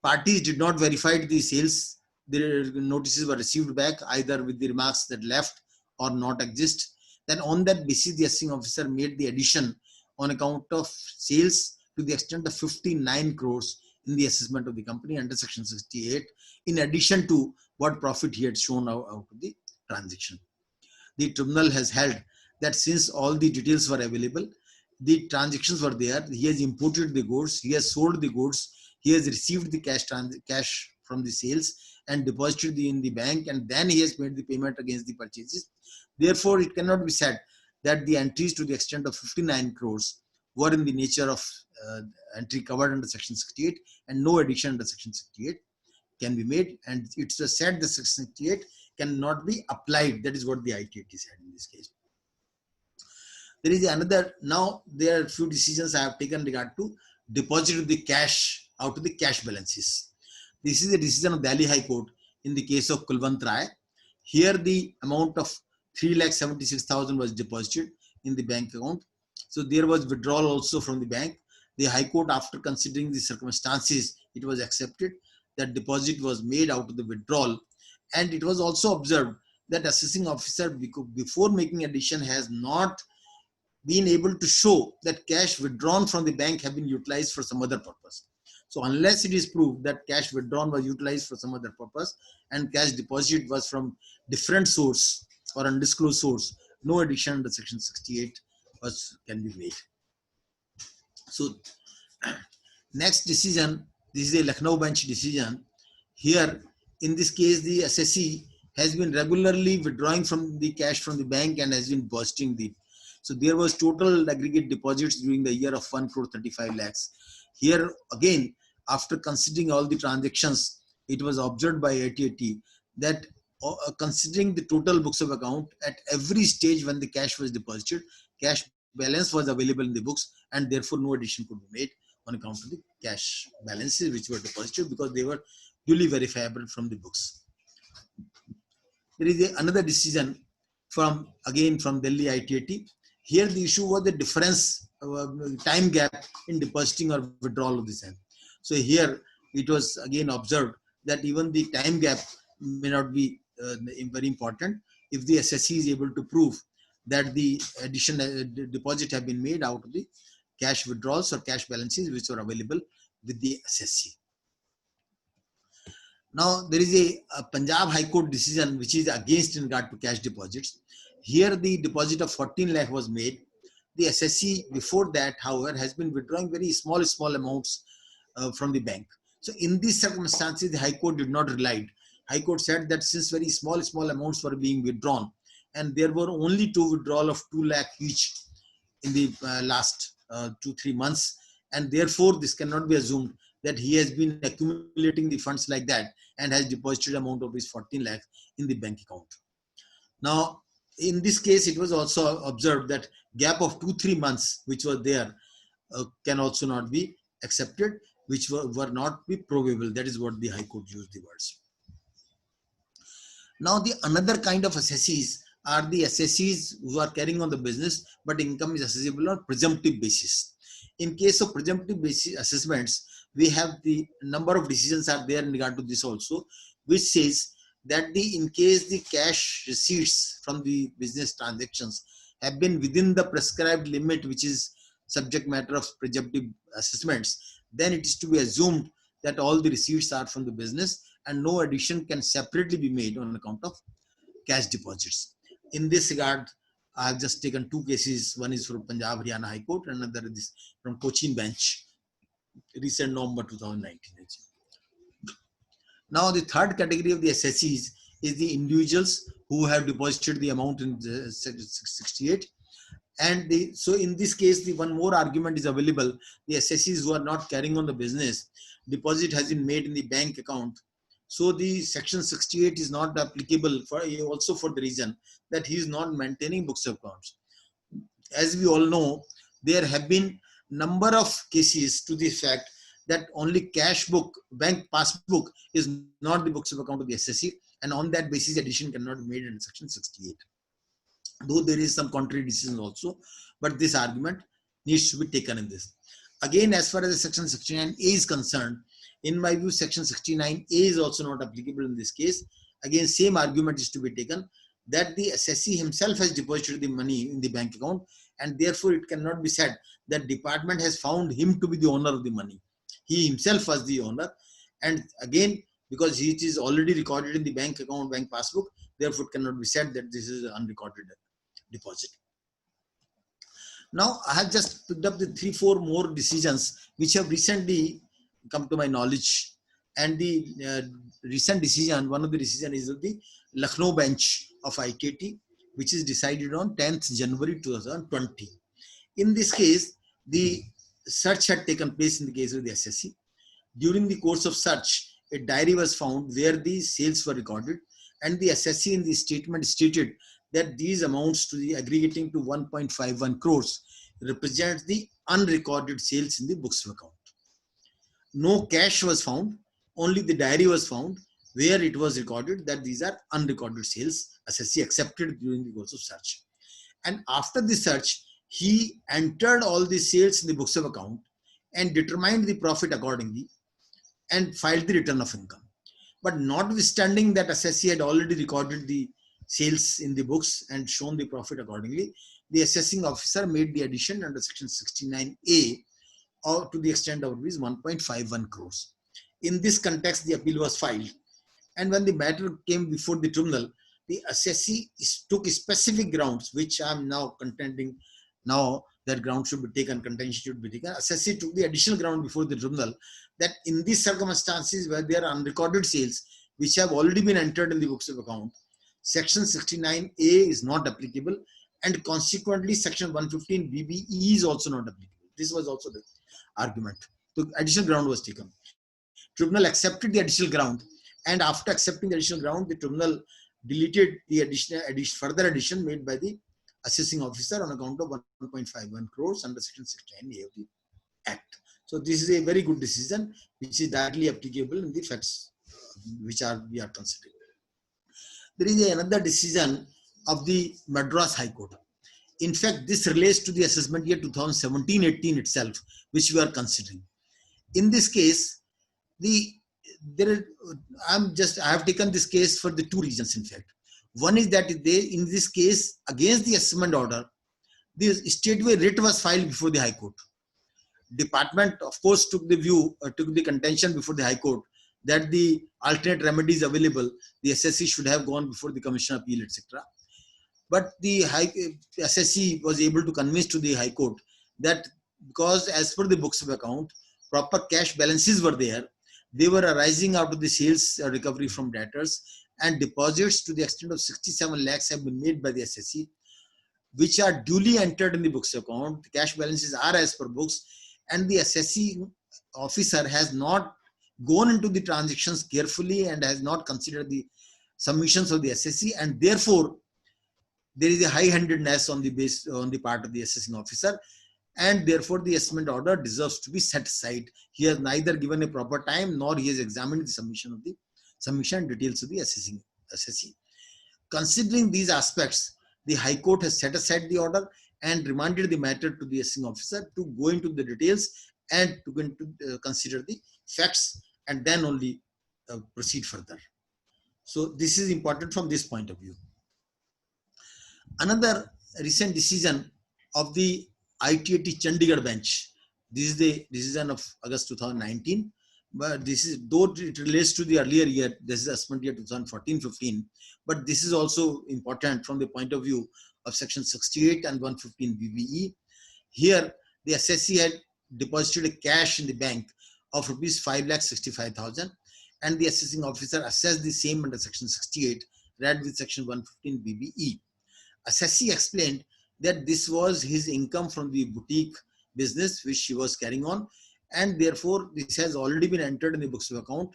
Parties did not verify the sales. The notices were received back either with the remarks that left or not exist. Then on that basis, the assessing officer made the addition on account of sales to the extent of 59 crores in the assessment of the company under section 68, in addition to what profit he had shown out of the transaction. The tribunal has held that since all the details were available, the transactions were there, he has imported the goods, he has sold the goods, he has received the cash from the sales and deposited in the bank, and then he has made the payment against the purchases. Therefore, it cannot be said that the entries to the extent of 59 crores were in the nature of entry covered under section 68, and no addition under section 68 can be made, and it's said that section 68 cannot be applied. That is what the ITAT said in this case. There is another, now there are few decisions I have taken regard to deposit of the cash out of the cash balances. This is a decision of Delhi High Court in the case of Kulwant Rai. Here the amount of 3,76,000 was deposited in the bank account. So there was withdrawal also from the bank. The High Court, after considering the circumstances, it was accepted that deposit was made out of the withdrawal. And it was also observed that assessing officer, before making addition, has not been able to show that cash withdrawn from the bank have been utilized for some other purpose. So unless it is proved that cash withdrawn was utilized for some other purpose and cash deposit was from different source or undisclosed source, no addition under section 68 can be made. So next decision, this is a Lucknow bench decision. Here, in this case, the assessee has been regularly withdrawing from the cash from the bank and has been depositing the. So there was total aggregate deposits during the year of 1 crore 35 lakhs. Here again, after considering all the transactions, it was observed by ITAT that considering the total books of account at every stage when the cash was deposited, cash balance was available in the books, and therefore no addition could be made on account of the cash balances which were deposited because they were duly verifiable from the books. There is another decision from Delhi ITAT. Here the issue was the difference, time gap in depositing or withdrawal of the same. So here it was again observed that even the time gap may not be very important if the assessee is able to prove that the addition deposit have been made out of the cash withdrawals or cash balances which were available with the assessee. Now there is a Punjab High Court decision which is against in regard to cash deposits. Here the deposit of 14 lakh was made. The assessee before that, however, has been withdrawing very small amounts from the bank. So in these circumstances, the High Court did not rely. High Court said that since very small amounts were being withdrawn, and there were only two withdrawal of 2 lakh each in the last 2-3 months, and therefore this cannot be assumed that he has been accumulating the funds like that and has deposited amount of his 14 lakh in the bank account. Now, in this case, it was also observed that gap of 2-3 months which were there can also not be accepted, which were not be probable. That is what the High Court used the words. Now, the another kind of assessees are the assessees who are carrying on the business, but income is assessable on presumptive basis. In case of presumptive basis assessments, we have the number of decisions are there in regard to this also, which says that in case the cash receipts from the business transactions have been within the prescribed limit, which is subject matter of presumptive assessments, then it is to be assumed that all the receipts are from the business and no addition can separately be made on account of cash deposits. In this regard, I have just taken two cases. One is from Punjab Haryana High Court, and another is from Cochin Bench, recent November 2019. Now, the third category of the assessees is the individuals who have deposited the amount in the 68. And so in this case, the one more argument is available. The assessees who are not carrying on the business, deposit has been made in the bank account. So the section 68 is not applicable for also for the reason that he is not maintaining books of accounts. As we all know, there have been number of cases to the fact that only cash book, bank passbook is not the books of account of the assessee, and on that basis addition cannot be made in section 68. Though there is some contrary decision also, but this argument needs to be taken in this. Again, as far as the section 69A is concerned, in my view, section 69A is also not applicable in this case. Again, same argument is to be taken that the assessee himself has deposited the money in the bank account, and therefore it cannot be said that department has found him to be the owner of the money. He himself was the owner, and again, because it is already recorded in the bank account, bank passbook, therefore it cannot be said that this is an unrecorded deposit. Now, I have just picked up the 3-4 more decisions which have recently come to my knowledge, and the recent decision, one of the decision is of the Lucknow bench of IKT, which is decided on 10th January 2020. In this case, the search had taken place in the case of the assessee. During the course of search, a diary was found where the sales were recorded, and the assessee in the statement stated that these amounts to the aggregating to 1.51 crores represent the unrecorded sales in the books of account. No cash was found, only the diary was found where it was recorded that these are unrecorded sales. Assessee accepted during the course of search. And after the search, he entered all the sales in the books of account and determined the profit accordingly and filed the return of income. But notwithstanding that assessee had already recorded the sales in the books and shown the profit accordingly, the assessing officer made the addition under section 69A or to the extent of rupees 1.51 crores. In this context, the appeal was filed. And when the matter came before the tribunal, the assessee took specific grounds, which I am now contending now that ground should be taken, contention should be taken. Assessee took the additional ground before the tribunal that in these circumstances where there are unrecorded sales, which have already been entered in the books of account, section 69A is not applicable, and consequently section 115 BBE is also not applicable. This was also the argument. The additional ground was taken. Tribunal accepted the additional ground, and after accepting the additional ground, the tribunal deleted the further addition made by the assessing officer on account of 1.51 crores under section 69A of the Act. So this is a very good decision which is directly applicable in the facts which we are considering. There is another decision of the Madras High Court. In fact, this relates to the assessment year 2017-18 itself, which we are considering. In this case, I have taken this case for the two reasons, in fact. One is that in this case, against the assessment order, the statewide writ was filed before the High Court. Department, of course, took the contention before the High Court that the alternate remedies available, the assessee should have gone before the Commission of Appeal, etc. But the assessee was able to convince to the High Court that because as per the books of account, proper cash balances were there, they were arising out of the sales recovery from debtors, and deposits to the extent of 67 lakhs have been made by the assessee, which are duly entered in the books of account. The cash balances are as per books, and the assessee officer has not gone into the transactions carefully and has not considered the submissions of the assessee, and therefore there is a high-handedness on the part of the assessing officer, and therefore the assessment order deserves to be set aside. He has neither given a proper time nor he has examined the submission details of the assessee. Considering these aspects, the High Court has set aside the order and remanded the matter to the assessing officer to go into the details and to consider the facts and then only proceed further. So this is important from this point of view. Another recent decision of the ITAT Chandigarh bench. This is the decision of August 2019, but this is, though it relates to the earlier year, this is assessment year 2014-15, but this is also important from the point of view of section 68 and 115 BBE. Here, the assessee had deposited cash in the bank of rupees 5,65,000, and the assessing officer assessed the same under section 68, read with section 115 BBE. Assessee explained that this was his income from the boutique business which he was carrying on, and therefore this has already been entered in the books of account.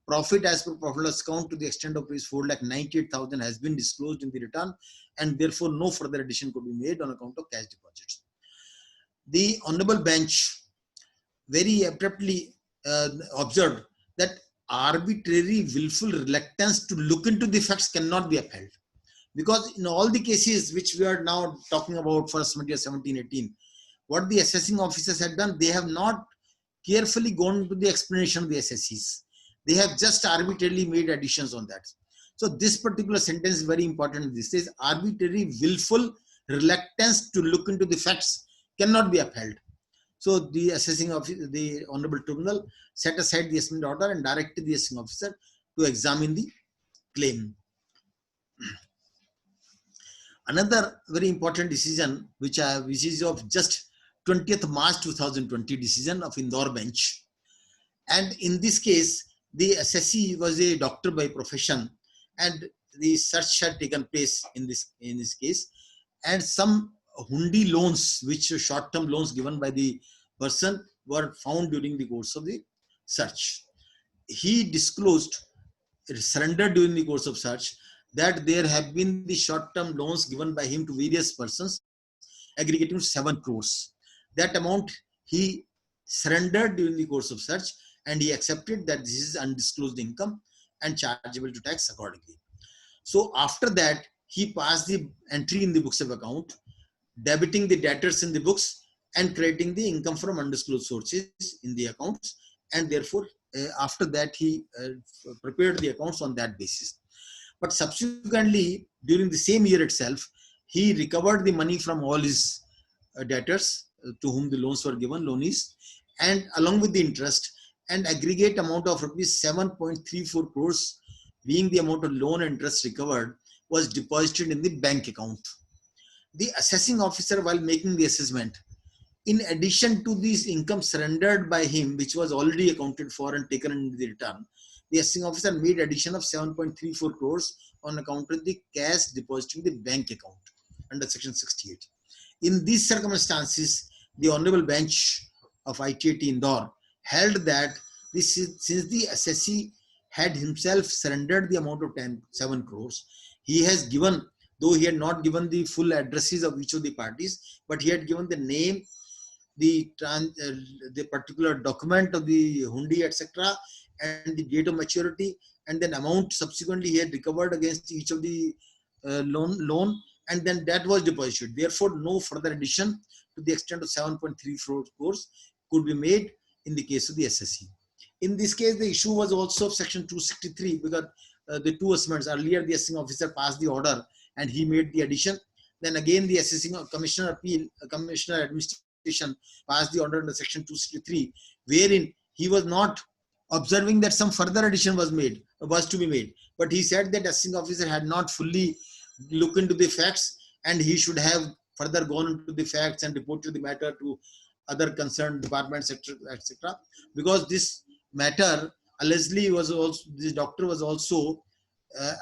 Profit as per profit loss account to the extent of rupees 4,98,000 has been disclosed in the return, and therefore no further addition could be made on account of cash deposits. The honorable bench very abruptly observed that arbitrary willful reluctance to look into the facts cannot be upheld, because in all the cases which we are now talking about for assessment year 17-18, what the assessing officers had done, they have not carefully gone to the explanation of the assessees. They have just arbitrarily made additions on that. So this particular sentence is very important. This says arbitrary willful reluctance to look into the facts cannot be upheld. So the assessing officer, the honorable tribunal, set aside the assessment order and directed the assessing officer to examine the claim. Another very important decision, which is of just 20th March 2020 decision of Indore bench. And in this case, the assessee was a doctor by profession, and the search had taken place in this case, and some hundi loans, which short-term loans given by the person, were found during the course of the search. He disclosed, surrendered during the course of search, that there have been the short-term loans given by him to various persons aggregating to 7 crores. That amount he surrendered during the course of search, and he accepted that this is undisclosed income and chargeable to tax accordingly. So after that, he passed the entry in the books of account, debiting the debtors in the books and crediting the income from undisclosed sources in the accounts, and therefore after that he prepared the accounts on that basis. But subsequently, during the same year itself, he recovered the money from all his debtors to whom the loans were given, loanees, and along with the interest, and aggregate amount of rupees 7.34 crores being the amount of loan and interest recovered was deposited in the bank account. The assessing officer, while making the assessment, in addition to this income surrendered by him, which was already accounted for and taken in the return, the assessing officer made addition of 7.34 crores on account of the cash deposited in the bank account under section 68. In these circumstances, the honorable bench of ITAT Indore held that since the assessee had himself surrendered the amount of 7 crores, he has given, though he had not given the full addresses of each of the parties, but he had given the name, the particular document of the hundi, etc., and the date of maturity, and then amount subsequently he had recovered against each of the loan, and then that was deposited. Therefore, no further addition to the extent of 7.34 crores could be made in the case of the assessee. In this case, the issue was also of section 263, because the two assessments, earlier the assessing officer passed the order and he made the addition. Then again the assessing commissioner administration passed the order under section 263, wherein he was not observing that some further addition was to be made, but he said that assessing officer had not fully looked into the facts, and he should have further gone into the facts and reported the matter to other concerned departments, etc. Because this matter allegedly was also, this doctor was also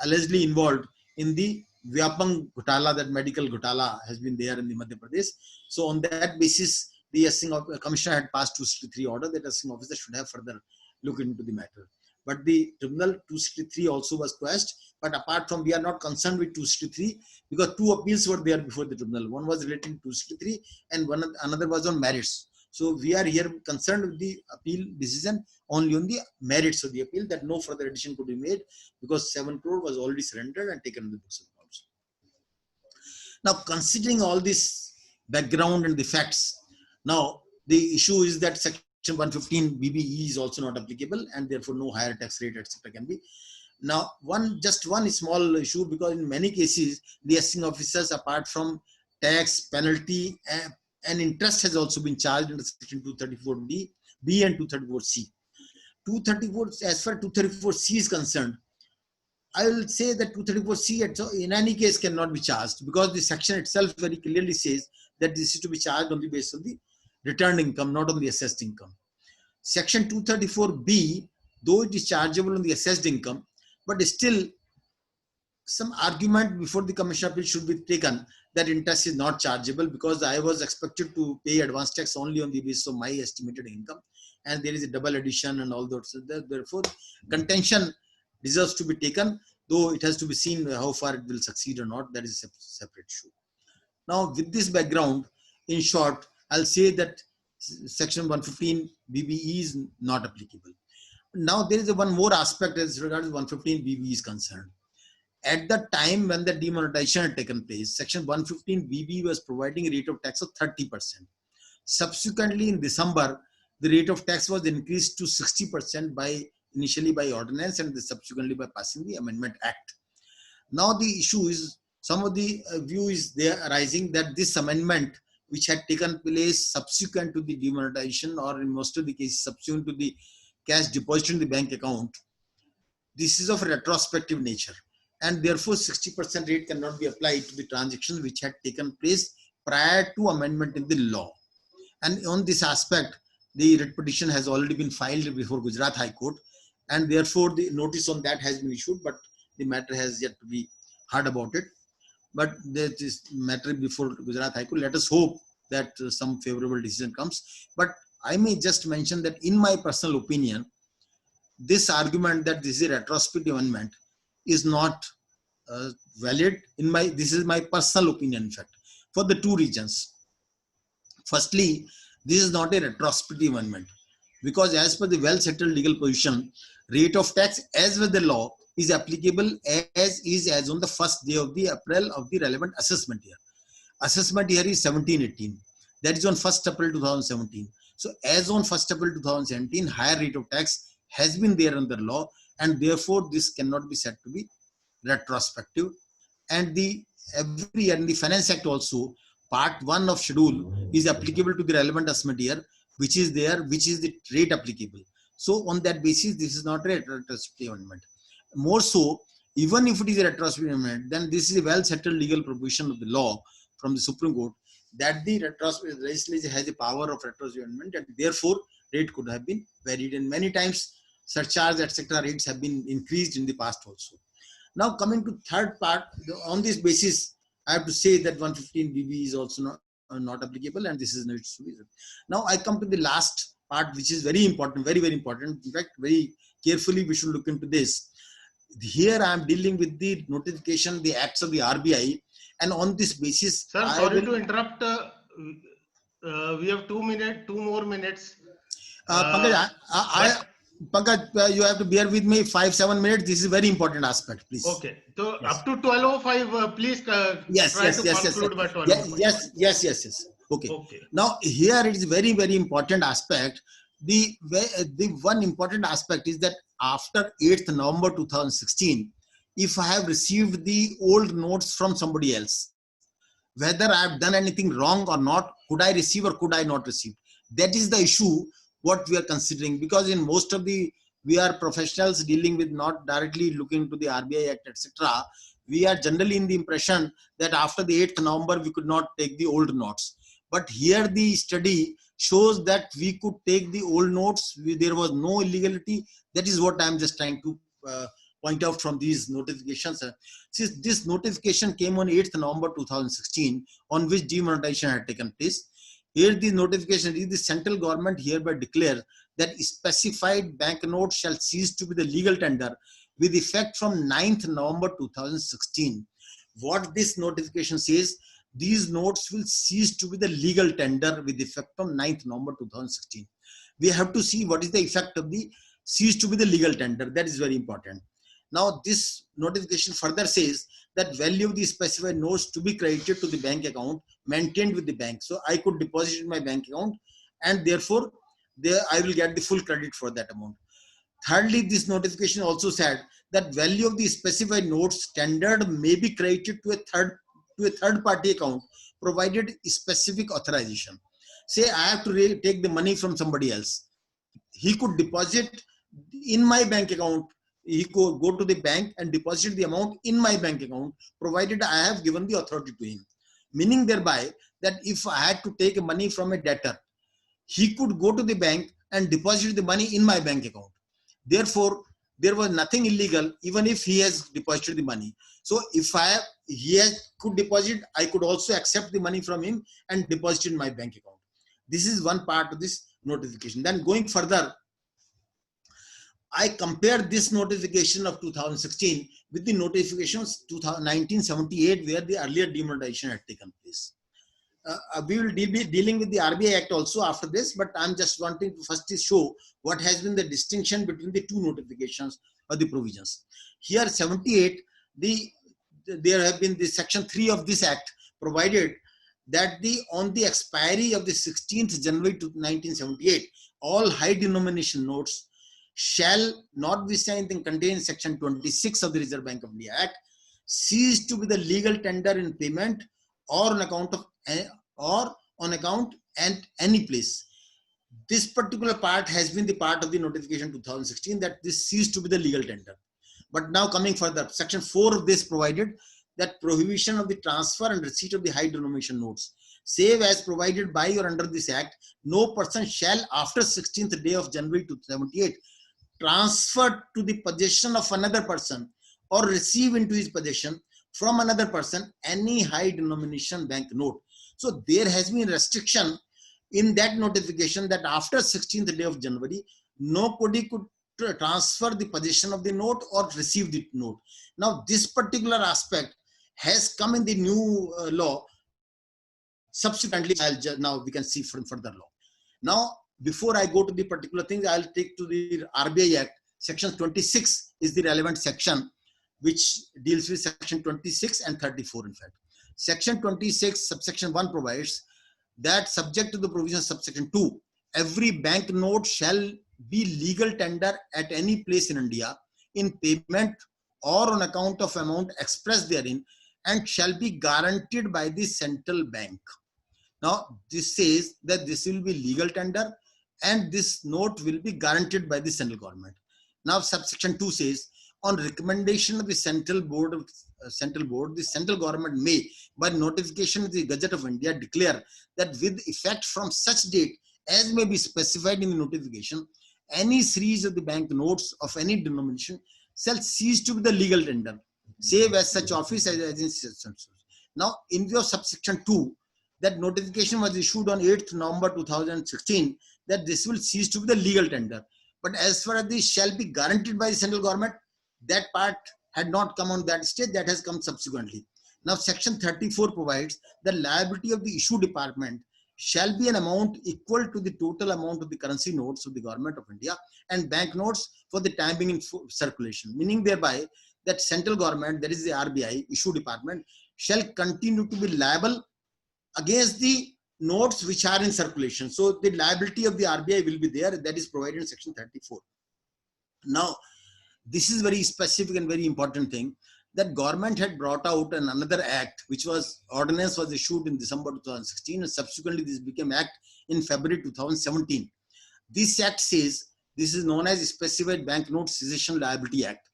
allegedly involved in the Vyapam Ghotala, that medical Ghotala has been there in the Madhya Pradesh. So on that basis, the assessing commissioner had passed 263 order that assessing officer should have further looked into the matter. But the tribunal 263 also was quashed. But apart from, we are not concerned with 263 because two appeals were there before the tribunal. One was relating to 263 and another was on merits. So we are here concerned with the appeal decision only on the merits of the appeal, that no further addition could be made because 7 crore was already surrendered and taken in the books of accounts. Now, considering all this background and the facts, now the issue is that section 115 BBE is also not applicable, and therefore no higher tax rate, etc. can be. Now, just one small issue, because in many cases, the assessing officers, apart from tax, penalty, and interest, has also been charged under section 234B, B and 234C. 234, as far as 234C is concerned, I will say that 234C in any case cannot be charged, because the section itself very clearly says that this is to be charged on the basis of the returned income, not on the assessed income. Section 234B, though it is chargeable on the assessed income, but still some argument before the Commission of Appeal should be taken that interest is not chargeable, because I was expected to pay advance tax only on the basis of my estimated income, and there is a double addition and all that. So therefore, contention deserves to be taken, though it has to be seen how far it will succeed or not. That is a separate issue. Now, with this background, in short, I'll say that section 115 BBE is not applicable. Now, there is one more aspect as regards 115 BBE is concerned. At the time when the demonetization had taken place, section 115 BBE was providing a rate of tax of 30%. Subsequently, in December, the rate of tax was increased to 60% initially by ordinance, and subsequently by passing the Amendment Act. Now the issue is, some of the view is there arising that this amendment, which had taken place subsequent to the demonetization, or in most of the cases subsequent to the cash deposited in the bank account, this is of retrospective nature, and therefore 60% rate cannot be applied to the transactions which had taken place prior to amendment in the law. And on this aspect, the writ petition has already been filed before Gujarat High Court, and therefore the notice on that has been issued, but the matter has yet to be heard about it. But that is matter before Gujarat High Court. Let us hope that some favorable decision comes. But I may just mention that in my personal opinion, this argument that this is a retrospective amendment is not valid. This is my personal opinion, in fact, for the two reasons. Firstly, this is not a retrospective amendment, because as per the well-settled legal position, rate of tax as with the law is applicable as on the first day of the April of the relevant assessment year. Assessment year is 17-18. That is on 1st April 2017. So as on 1st April 2017, higher rate of tax has been there under law, and therefore this cannot be said to be retrospective. And every year in the Finance Act also, Part 1 of schedule is applicable to the relevant assessment year, which is there, which is the rate applicable. So on that basis, this is not a retrospective amendment. More so, even if it is a retrospective amendment, then this is a well-settled legal provision of the law from the Supreme Court that the legislature has the power of retrospective amendment, and therefore rate could have been varied. And many times surcharge, etc. rates have been increased in the past also. Now coming to third part, on this basis, I have to say that 115 BB is also not applicable, and this is no reason. Now I come to the last part, which is very important, very, very important. In fact, very carefully we should look into this. Here I am dealing with the notification, the acts of the RBI, and on this basis, sir, sorry to interrupt. We have 2 more minutes. Pankaj, you have to bear with me 5-7 minutes. This is a very important aspect, please. Okay. So yes. Up to 12:05, please conclude by 12:05. Yes. Okay. Now here it is very, very important aspect. The one important aspect is that after 8th November 2016, if I have received the old notes from somebody else, whether I have done anything wrong or not, could I receive or could I not receive? That is the issue what we are considering, because in most of we are professionals dealing with not directly looking to the RBI Act, etc. We are generally in the impression that after the 8th November, we could not take the old notes. But here the study shows that we could take the old notes. There was no illegality. That is what I am just trying to point out from these notifications. Since this notification came on 8th November 2016, on which demonetization had taken place, here the notification is the central government hereby declare that specified banknotes shall cease to be the legal tender with effect from 9th November 2016. What this notification says, these notes will cease to be the legal tender with effect from 9th November 2016. We have to see what is the effect of the cease to be the legal tender. That is very important. Now this notification further says that value of the specified notes to be credited to the bank account maintained with the bank. So I could deposit in my bank account, and therefore there I will get the full credit for that amount. Thirdly, this notification also said that value of the specified notes tendered may be credited to a third party account provided specific authorization. Say I have to take the money from somebody else. He could deposit in my bank account. He could go to the bank and deposit the amount in my bank account, provided I have given the authority to him. Meaning thereby that if I had to take money from a debtor, he could go to the bank and deposit the money in my bank account. Therefore, there was nothing illegal even if he has deposited the money. So if could deposit, I could also accept the money from him and deposit in my bank account. This is one part of this notification. Then going further, I compared this notification of 2016 with the notifications 1978 where the earlier demonetization had taken place. We will be dealing with the RBI Act also after this, but I'm just wanting to first show what has been the distinction between the two notifications or the provisions. Here 78, there have been the section 3 of this act provided that on the expiry of the 16th January 1978, all high denomination notes shall, notwithstanding contained in section 26 of the Reserve Bank of India Act, cease to be the legal tender in payment or on account and any place. This particular part has been the part of the notification 2016 that this ceased to be the legal tender. But now coming further, section 4 of this provided that prohibition of the transfer and receipt of the high denomination notes, save as provided by or under this act, no person shall after 16th day of January 2078 transfer to the possession of another person or receive into his possession from another person any high denomination bank note. So there has been restriction in that notification that after 16th day of January, nobody could transfer the possession of the note or receive the note. Now this particular aspect has come in the new law. Subsequently, now we can see from further law. Now, before I go to the particular things, I'll take to the RBI Act. Section 26 is the relevant section which deals with section 26 and 34 in fact. Section 26 subsection 1 provides that subject to the provision of subsection 2, every bank note shall be legal tender at any place in India in payment or on account of amount expressed therein and shall be guaranteed by the central bank. Now this says that this will be legal tender and this note will be guaranteed by the central government. Now subsection 2 says on recommendation of the central board, the central government may by notification of the Gazette of India declare that with effect from such date as may be specified in the notification, any series of the bank notes of any denomination shall cease to be the legal tender, save as such office as. Now in view of subsection 2, that notification was issued on 8th November 2016 that this will cease to be the legal tender. But as far as this shall be guaranteed by the central government, that part had not come on that stage, that has come subsequently. Now section 34 provides the liability of the issue department shall be an amount equal to the total amount of the currency notes of the government of India and bank notes for the time being in circulation, meaning thereby that central government, that is the RBI issue department, shall continue to be liable against the notes which are in circulation. So the liability of the RBI will be there, that is provided in section 34. Now, this is very specific and very important thing that government had brought out another act, which was ordinance was issued in December 2016 and subsequently this became act in February 2017. This act says, this is known as Specified Banknote Cessation Liability Act.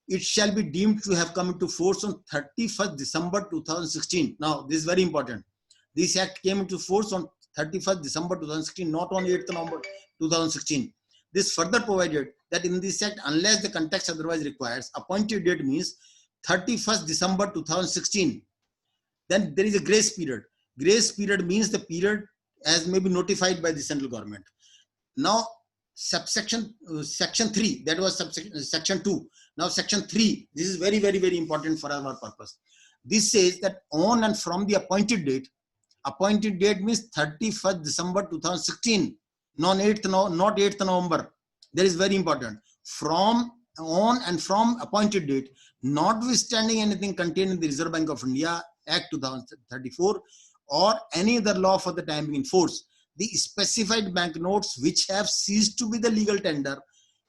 It shall be deemed to have come into force on 31st December 2016. Now, this is very important. This act came into force on 31st December 2016, not on 8th November 2016. This further provided that in this act, unless the context otherwise requires, appointed date means 31st December 2016. Then there is a grace period. Grace period means the period as may be notified by the central government. Now, section 3, that was section 2. Now section 3, this is very, very, very important for our purpose. This says that on and from the appointed date means 31st December 2016, not 8th November. That is very important. From, on and from appointed date, notwithstanding anything contained in the Reserve Bank of India Act 2034 or any other law for the time being in force, the specified banknotes which have ceased to be the legal tender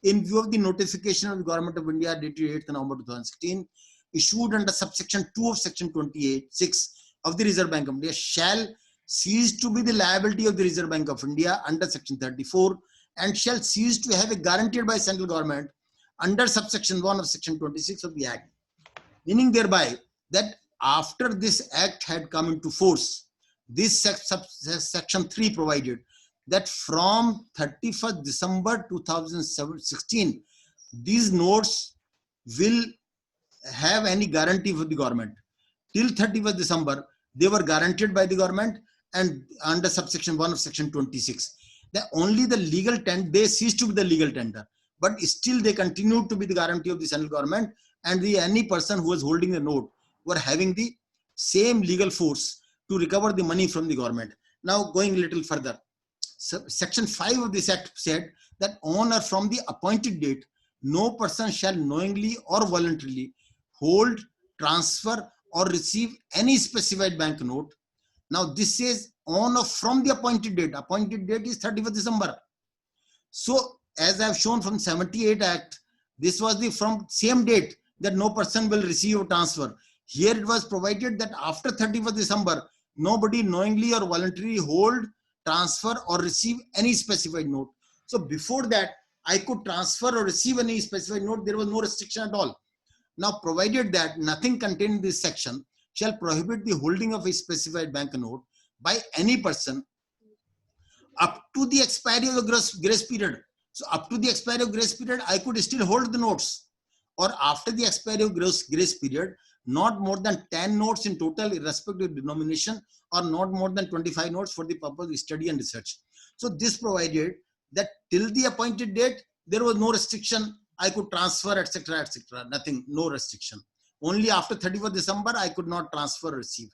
in view of the notification of the Government of India dated 8th November 2016, issued under subsection 2 of section 28(6) of the Reserve Bank of India, shall cease to be the liability of the Reserve Bank of India under section 34, and shall cease to have a guaranteed by central government under subsection 1 of section 26 of the Act. Meaning thereby that after this Act had come into force, this section 3 provided that from 31st December 2016, these notes will have any guarantee for the government. Till 31st December, they were guaranteed by the government and under subsection 1 of section 26. That only the legal tender, they ceased to be the legal tender, but still they continued to be the guarantee of the central government, and any person who was holding the note were having the same legal force to recover the money from the government. Now going a little further, section 5 of this Act said that on or from the appointed date, no person shall knowingly or voluntarily hold, transfer or receive any specified banknote. Now this says on or from the appointed date. Appointed date is 31st December. So as I have shown from 78 Act, this was the from same date that no person will receive or transfer. Here it was provided that after 31st December, nobody knowingly or voluntarily hold, transfer or receive any specified note. So before that, I could transfer or receive any specified note. There was no restriction at all. Now, provided that nothing contained in this section shall prohibit the holding of a specified banknote by any person up to the expiry of the grace period. So up to the expiry of grace period, I could still hold the notes. Or after the expiry of grace period, not more than 10 notes in total, irrespective of denomination, or not more than 25 notes for the purpose of study and research. So this provided that till the appointed date, there was no restriction. I could transfer, etc., etc. Nothing, no restriction. Only after 31st December, I could not transfer or receive.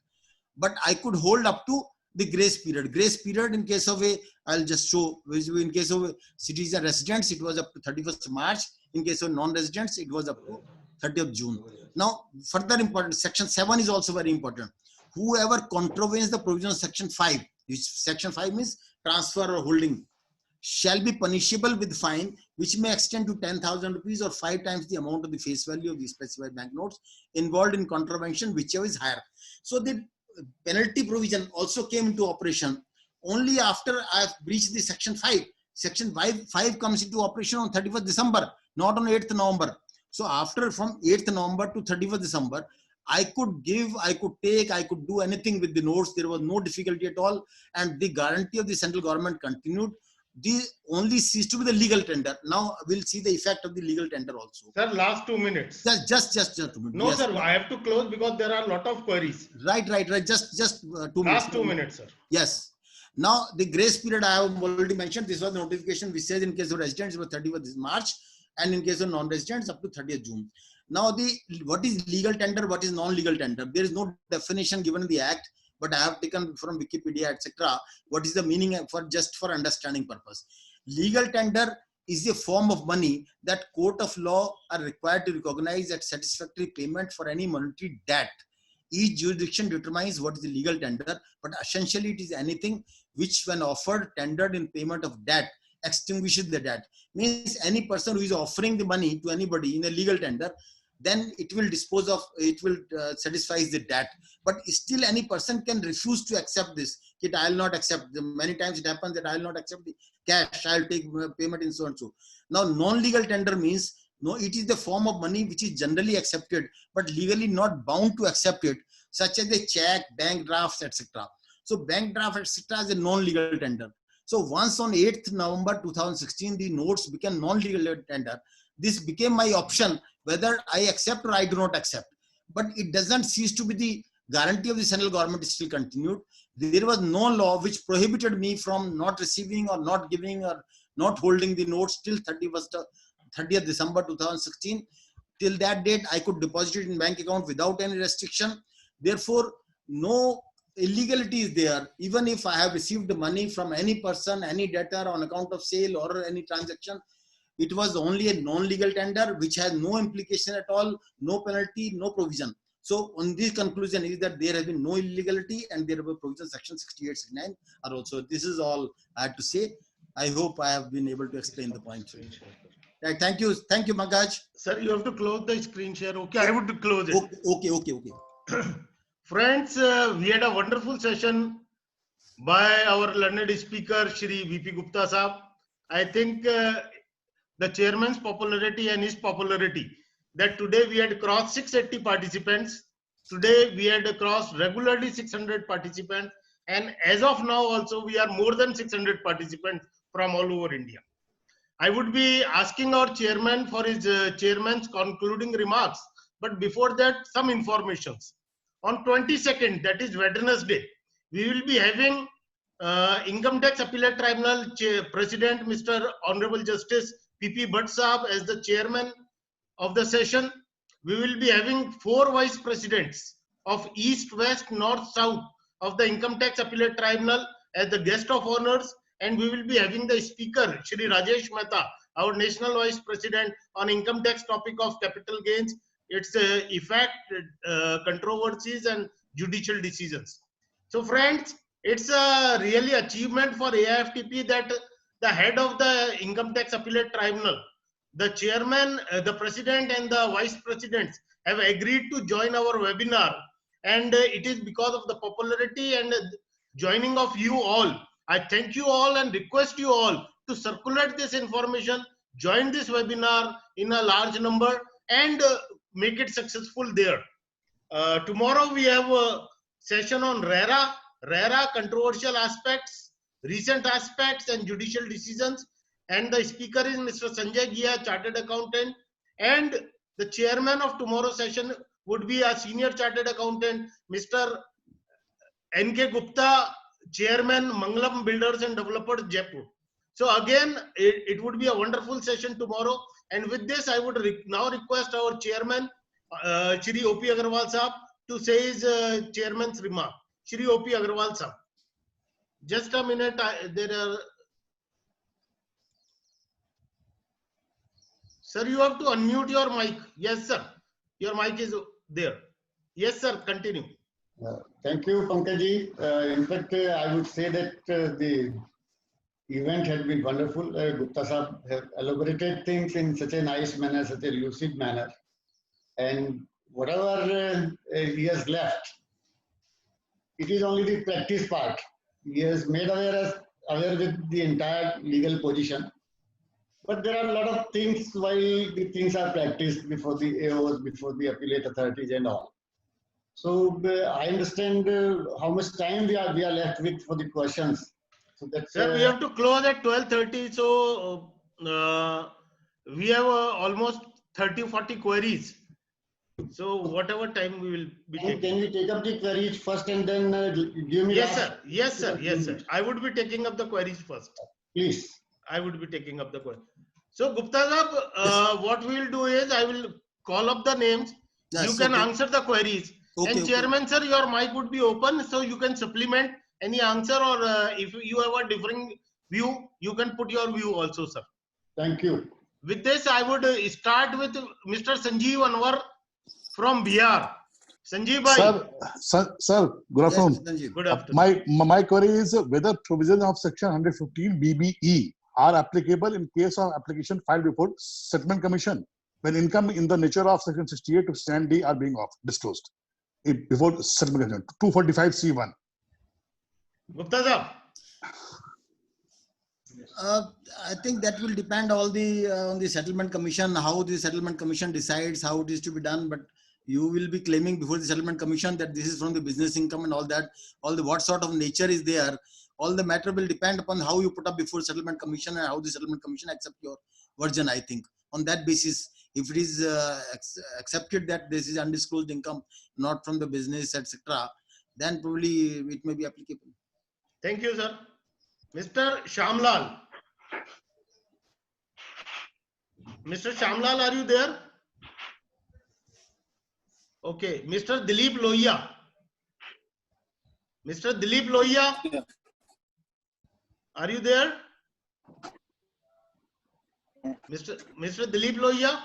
But I could hold up to the grace period. Grace period in case of a, I'll just show, in case of citizen residents, it was up to 31st March. In case of non-residents, it was up to 30th June. Now, further important, section 7 is also very important. Whoever contravenes the provision of section 5, which section 5 means transfer or holding, shall be punishable with fine, which may extend to 10,000 rupees or 5 times the amount of the face value of the specified banknotes involved in contravention, whichever is higher. So the penalty provision also came into operation only after I have breached the section 5. Section 5 comes into operation on 31st December, not on 8th November. So after from 8th November to 31st December, I could give, I could take, I could do anything with the notes. There was no difficulty at all. And the guarantee of the central government continued. The only ceased to be the legal tender. Now we'll see the effect of the legal tender also. Sir, last 2 minutes. Just 2 minutes. No, yes. Sir, I have to close because there are a lot of queries. Right. Just 2 minutes. Last 2 minutes, sir. Yes. Now the grace period I have already mentioned. This was the notification which says in case of residents it was 31st March, and in case of non-residents up to 30th June. Now what is legal tender, what is non-legal tender? There is no definition given in the Act, but I have taken from Wikipedia, etc. What is the meaning for just for understanding purpose? Legal tender is a form of money that court of law are required to recognize as satisfactory payment for any monetary debt. Each jurisdiction determines what is the legal tender, but essentially it is anything which when offered, tendered in payment of debt, extinguishes the debt. Means any person who is offering the money to anybody in a legal tender, then it will dispose of, it will satisfy the debt. But still any person can refuse to accept this. I will not accept. Many times it happens that I will not accept the cash. I will take payment in so and so. Now non-legal tender means, no, it is the form of money which is generally accepted, but legally not bound to accept it, such as a check, bank drafts, etc. So bank draft, etc. is a non-legal tender. So once on 8th November 2016, the notes became non-legal tender. This became my option whether I accept or I do not accept. But it doesn't cease to be the guarantee of the central government is still continued. There was no law which prohibited me from not receiving or not giving or not holding the notes till 30th December 2016. Till that date, I could deposit it in bank account without any restriction. Therefore, no illegality is there. Even if I have received the money from any person, any debtor on account of sale or any transaction, it was only a non-legal tender which has no implication at all, no penalty, no provision. So on this conclusion is that there has been no illegality and there were provisions section 68, 69 are also. This is all I had to say. I hope I have been able to explain the point. Right, thank you, Pankaj. Sir, you have to close the screen share. Okay, I would close it. Okay. Friends, we had a wonderful session by our learned speaker, Shri VP Gupta Saab. I think the chairman's popularity and his popularity, that today we had crossed 680 participants. Today we had crossed regularly 600 participants. And as of now also, we are more than 600 participants from all over India. I would be asking our chairman for his chairman's concluding remarks. But before that, some informations. On 22nd, that is Wednesday, we will be having Income Tax Appellate Tribunal President, Mr. Honorable Justice P.P. Bhatt Saab as the chairman of the session. We will be having 4 vice presidents of East, West, North, South of the Income Tax Appellate Tribunal as the guest of honors. And we will be having the speaker, Shri Rajesh Mehta, our national vice president on income tax topic of capital gains, its effect, controversies and judicial decisions. So friends, it's a really achievement for AIFTP that the head of the Income Tax Appellate Tribunal, the chairman, the president and the vice presidents have agreed to join our webinar. And it is because of the popularity and joining of you all. I thank you all and request you all to circulate this information, join this webinar in a large number and make it successful there. Tomorrow we have a session on RERA controversial aspects, recent aspects and judicial decisions. And the speaker is Mr. Sanjay Gia, Chartered Accountant. And the chairman of tomorrow's session would be a senior Chartered Accountant, Mr. N.K. Gupta, Chairman, Mangalam Builders and Developers, Jaipur. So again, it would be a wonderful session tomorrow. And with this, I would now request our chairman, Shri O.P. Agarwal Saab, to say his chairman's remark. Shri O.P. Agarwal Saab. Just a minute, there are... Sir, you have to unmute your mic. Yes, sir. Your mic is there. Yes, sir. Continue. Thank you, Pankaj. In fact, I would say that the event had been wonderful. Gupta Saab have elaborated things in such a nice manner, such a lucid manner. And whatever he has left, it is only the practice part. He has made aware with the entire legal position. But there are a lot of things while the things are practiced before the AOs, before the appellate authorities and all. So I understand how much time we are left with for the questions. So that's, sir, we have to close at 12:30. So we have almost 30-40 queries. So whatever time we will be taking. Can we take up the queries first and then give me? Yes, sir. Yes, sir. Yes, sir. I would be taking up the queries first. Please. I would be taking up the queries. So Gupta Saab, what we will do is I will call up the names. Yes, you can answer the queries. Okay, and Chairman, sir, your mic would be open, so you can supplement any answer, or if you have a different view, you can put your view also, sir. Thank you. With this, I would start with Mr. Sanjeev Anwar from Bihar. Sanjeev bhai. Sir, good afternoon. Yes, good afternoon. My query is whether provisions of section 115 BBE are applicable in case of application filed before Settlement Commission when income in the nature of section 68 to 69D are being disclosed. Before Settlement Commission, 245 C1. Gupta Saab. I think that will depend all on the Settlement Commission, how the Settlement Commission decides how it is to be done. But you will be claiming before the Settlement Commission that this is from the business income and all that. What sort of nature is there. All the matter will depend upon how you put up before Settlement Commission and how the Settlement Commission accept your version. I think on that basis, if it is accepted that this is undisclosed income, not from the business, etc., then probably it may be applicable. Thank you, sir. Mr. Shamlal. Mr. Shamlal, are you there? Okay. Mr. Dilip Lohia. Mr. Dilip Lohia. Yeah. Are you there? Mr. Dilip Lohia?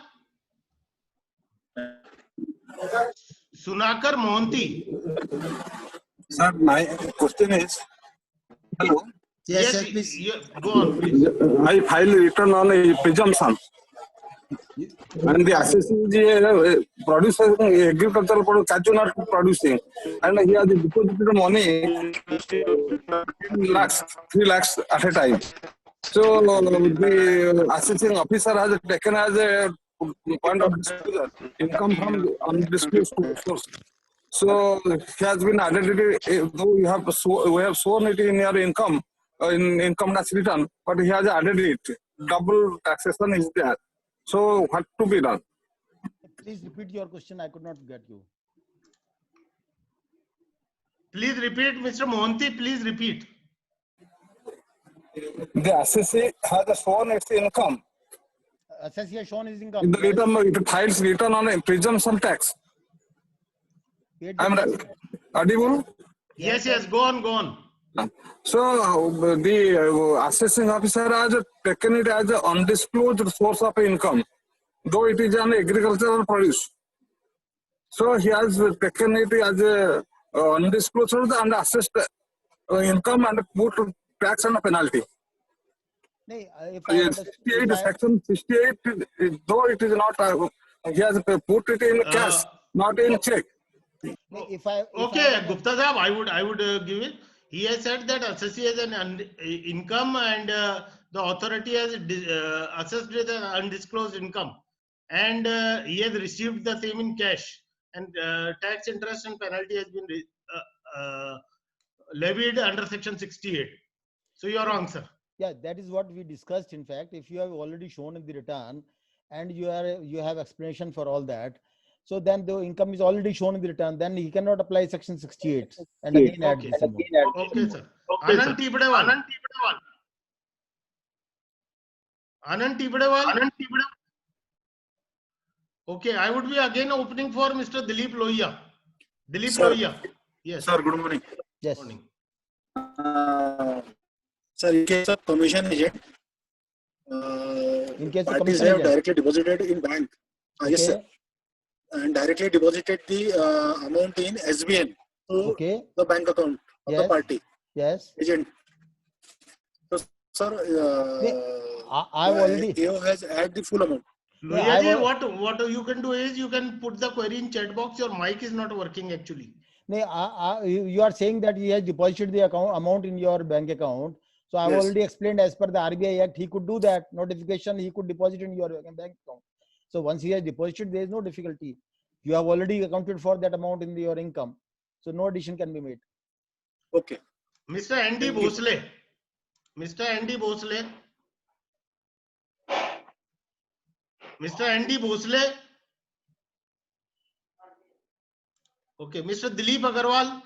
Sunakar Mohanty. Sir, my question is, hello. Yes, yes, please. Go on, please. I filed return on a presumption. And the assessee is producing agricultural product, catching not producing. And he has deposited money, 10 lakhs, 3 lakhs at a time. So the assessing officer has taken as a point of disclosure income from undisclosed source. So he has been added, though we have shown it in your income, in income tax return, but he has added it. Double taxation is there. So what to be done? Please repeat your question. I could not get you. Please repeat, Mr. Mohanty. Please repeat. The assessee has shown its income. Assessee has shown his income. In the return, it files return on a presumption tax. I'm audible? Yes, yes. Go on, go on. So the assessing officer has taken it as an undisclosed source of income, though it is an agricultural produce. So he has taken it as a undisclosed source and assessed income and put tax and penalty. No, if 68, section 68, though it is not, he has put it in cash, not in check. Okay, Gupta Sahab, I would give it. He has said that assessee has an income and the authority has assessed with an undisclosed income, and he has received the same in cash, and tax, interest and penalty has been levied under section 68. So you are wrong, sir. Yeah, that is what we discussed. In fact, if you have already shown in the return and you have explanation for all that, so then the income is already shown in the return, then he cannot apply section 68 and again add this amount. Okay, sir. Anand Tibdewal. Anand Tibdewal. Okay, I would be again opening for Mr. Dilip Lohia. Dilip Lohia. Yes. Sir, good morning. Yes. Morning. Sir, in case of commission agent, In case of parties commission have agent. directly deposited in bank. Yes, sir. And directly deposited the amount in SBN to the bank account of the party. Yes. Agent. So, sir, I've already. AO has added the full amount. Lohiaji, what you can do is you can put the query in chat box. Your mic is not working actually. No, you are saying that he has deposited the amount in your bank account. So I've already explained, as per the RBI Act, he could do that. Notification, he could deposit in your bank account. So once he has deposited, there is no difficulty. You have already accounted for that amount in your income. So no addition can be made. Okay. Mr. Andy Bhosle. Mr. Andy Bhosle. Mr. Andy Bhosle. Okay. Mr. Dilip Agarwal.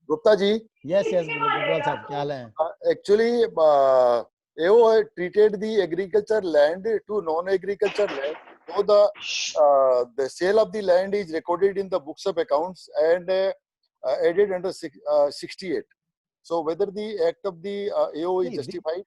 Gupta ji. Yes, Gupta sahab, kya haal hai? Actually, AO treated the agriculture land to non-agriculture land. So the sale of the land is recorded in the books of accounts and added under 68. So whether the act of the AO is justified?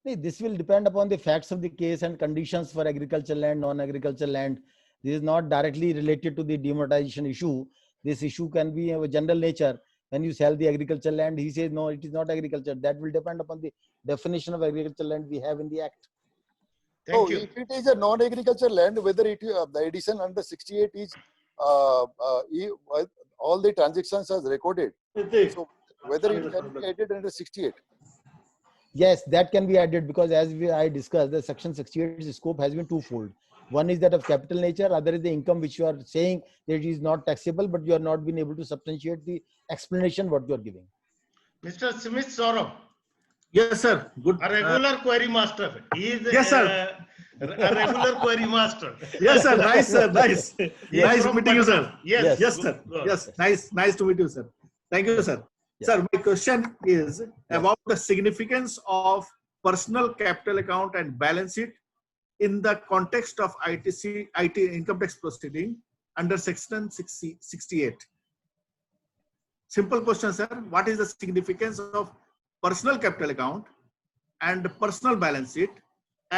This will depend upon the facts of the case and conditions for agricultural land, non-agricultural land. This is not directly related to the demonetization issue. This issue can be of a general nature. When you sell the agricultural land, he says, no, it is not agriculture. That will depend upon the definition of agricultural land we have in the Act. Thank you. If it is a non-agricultural land, whether it the addition under 68 is all the transactions are recorded. So whether it can be added under 68. Yes, that can be added because as I discussed, the section 68's scope has been twofold. One is that of capital nature, other is the income which you are saying that it is not taxable, but you are not been able to substantiate the explanation what you are giving. Mr. Smith Saurabh. Yes, sir. Good. A regular query master. He is yes, sir. A regular query master. Yes, sir. Nice, sir. Nice. Nice meeting you, sir. Yes. Yes, sir. Yes. Nice to meet you, sir. Thank you, sir. Yeah. Sir, my question is about the significance of personal capital account and balance sheet in the context of IT income tax proceeding under section 68. Simple question, sir. What is the significance of personal capital account and personal balance sheet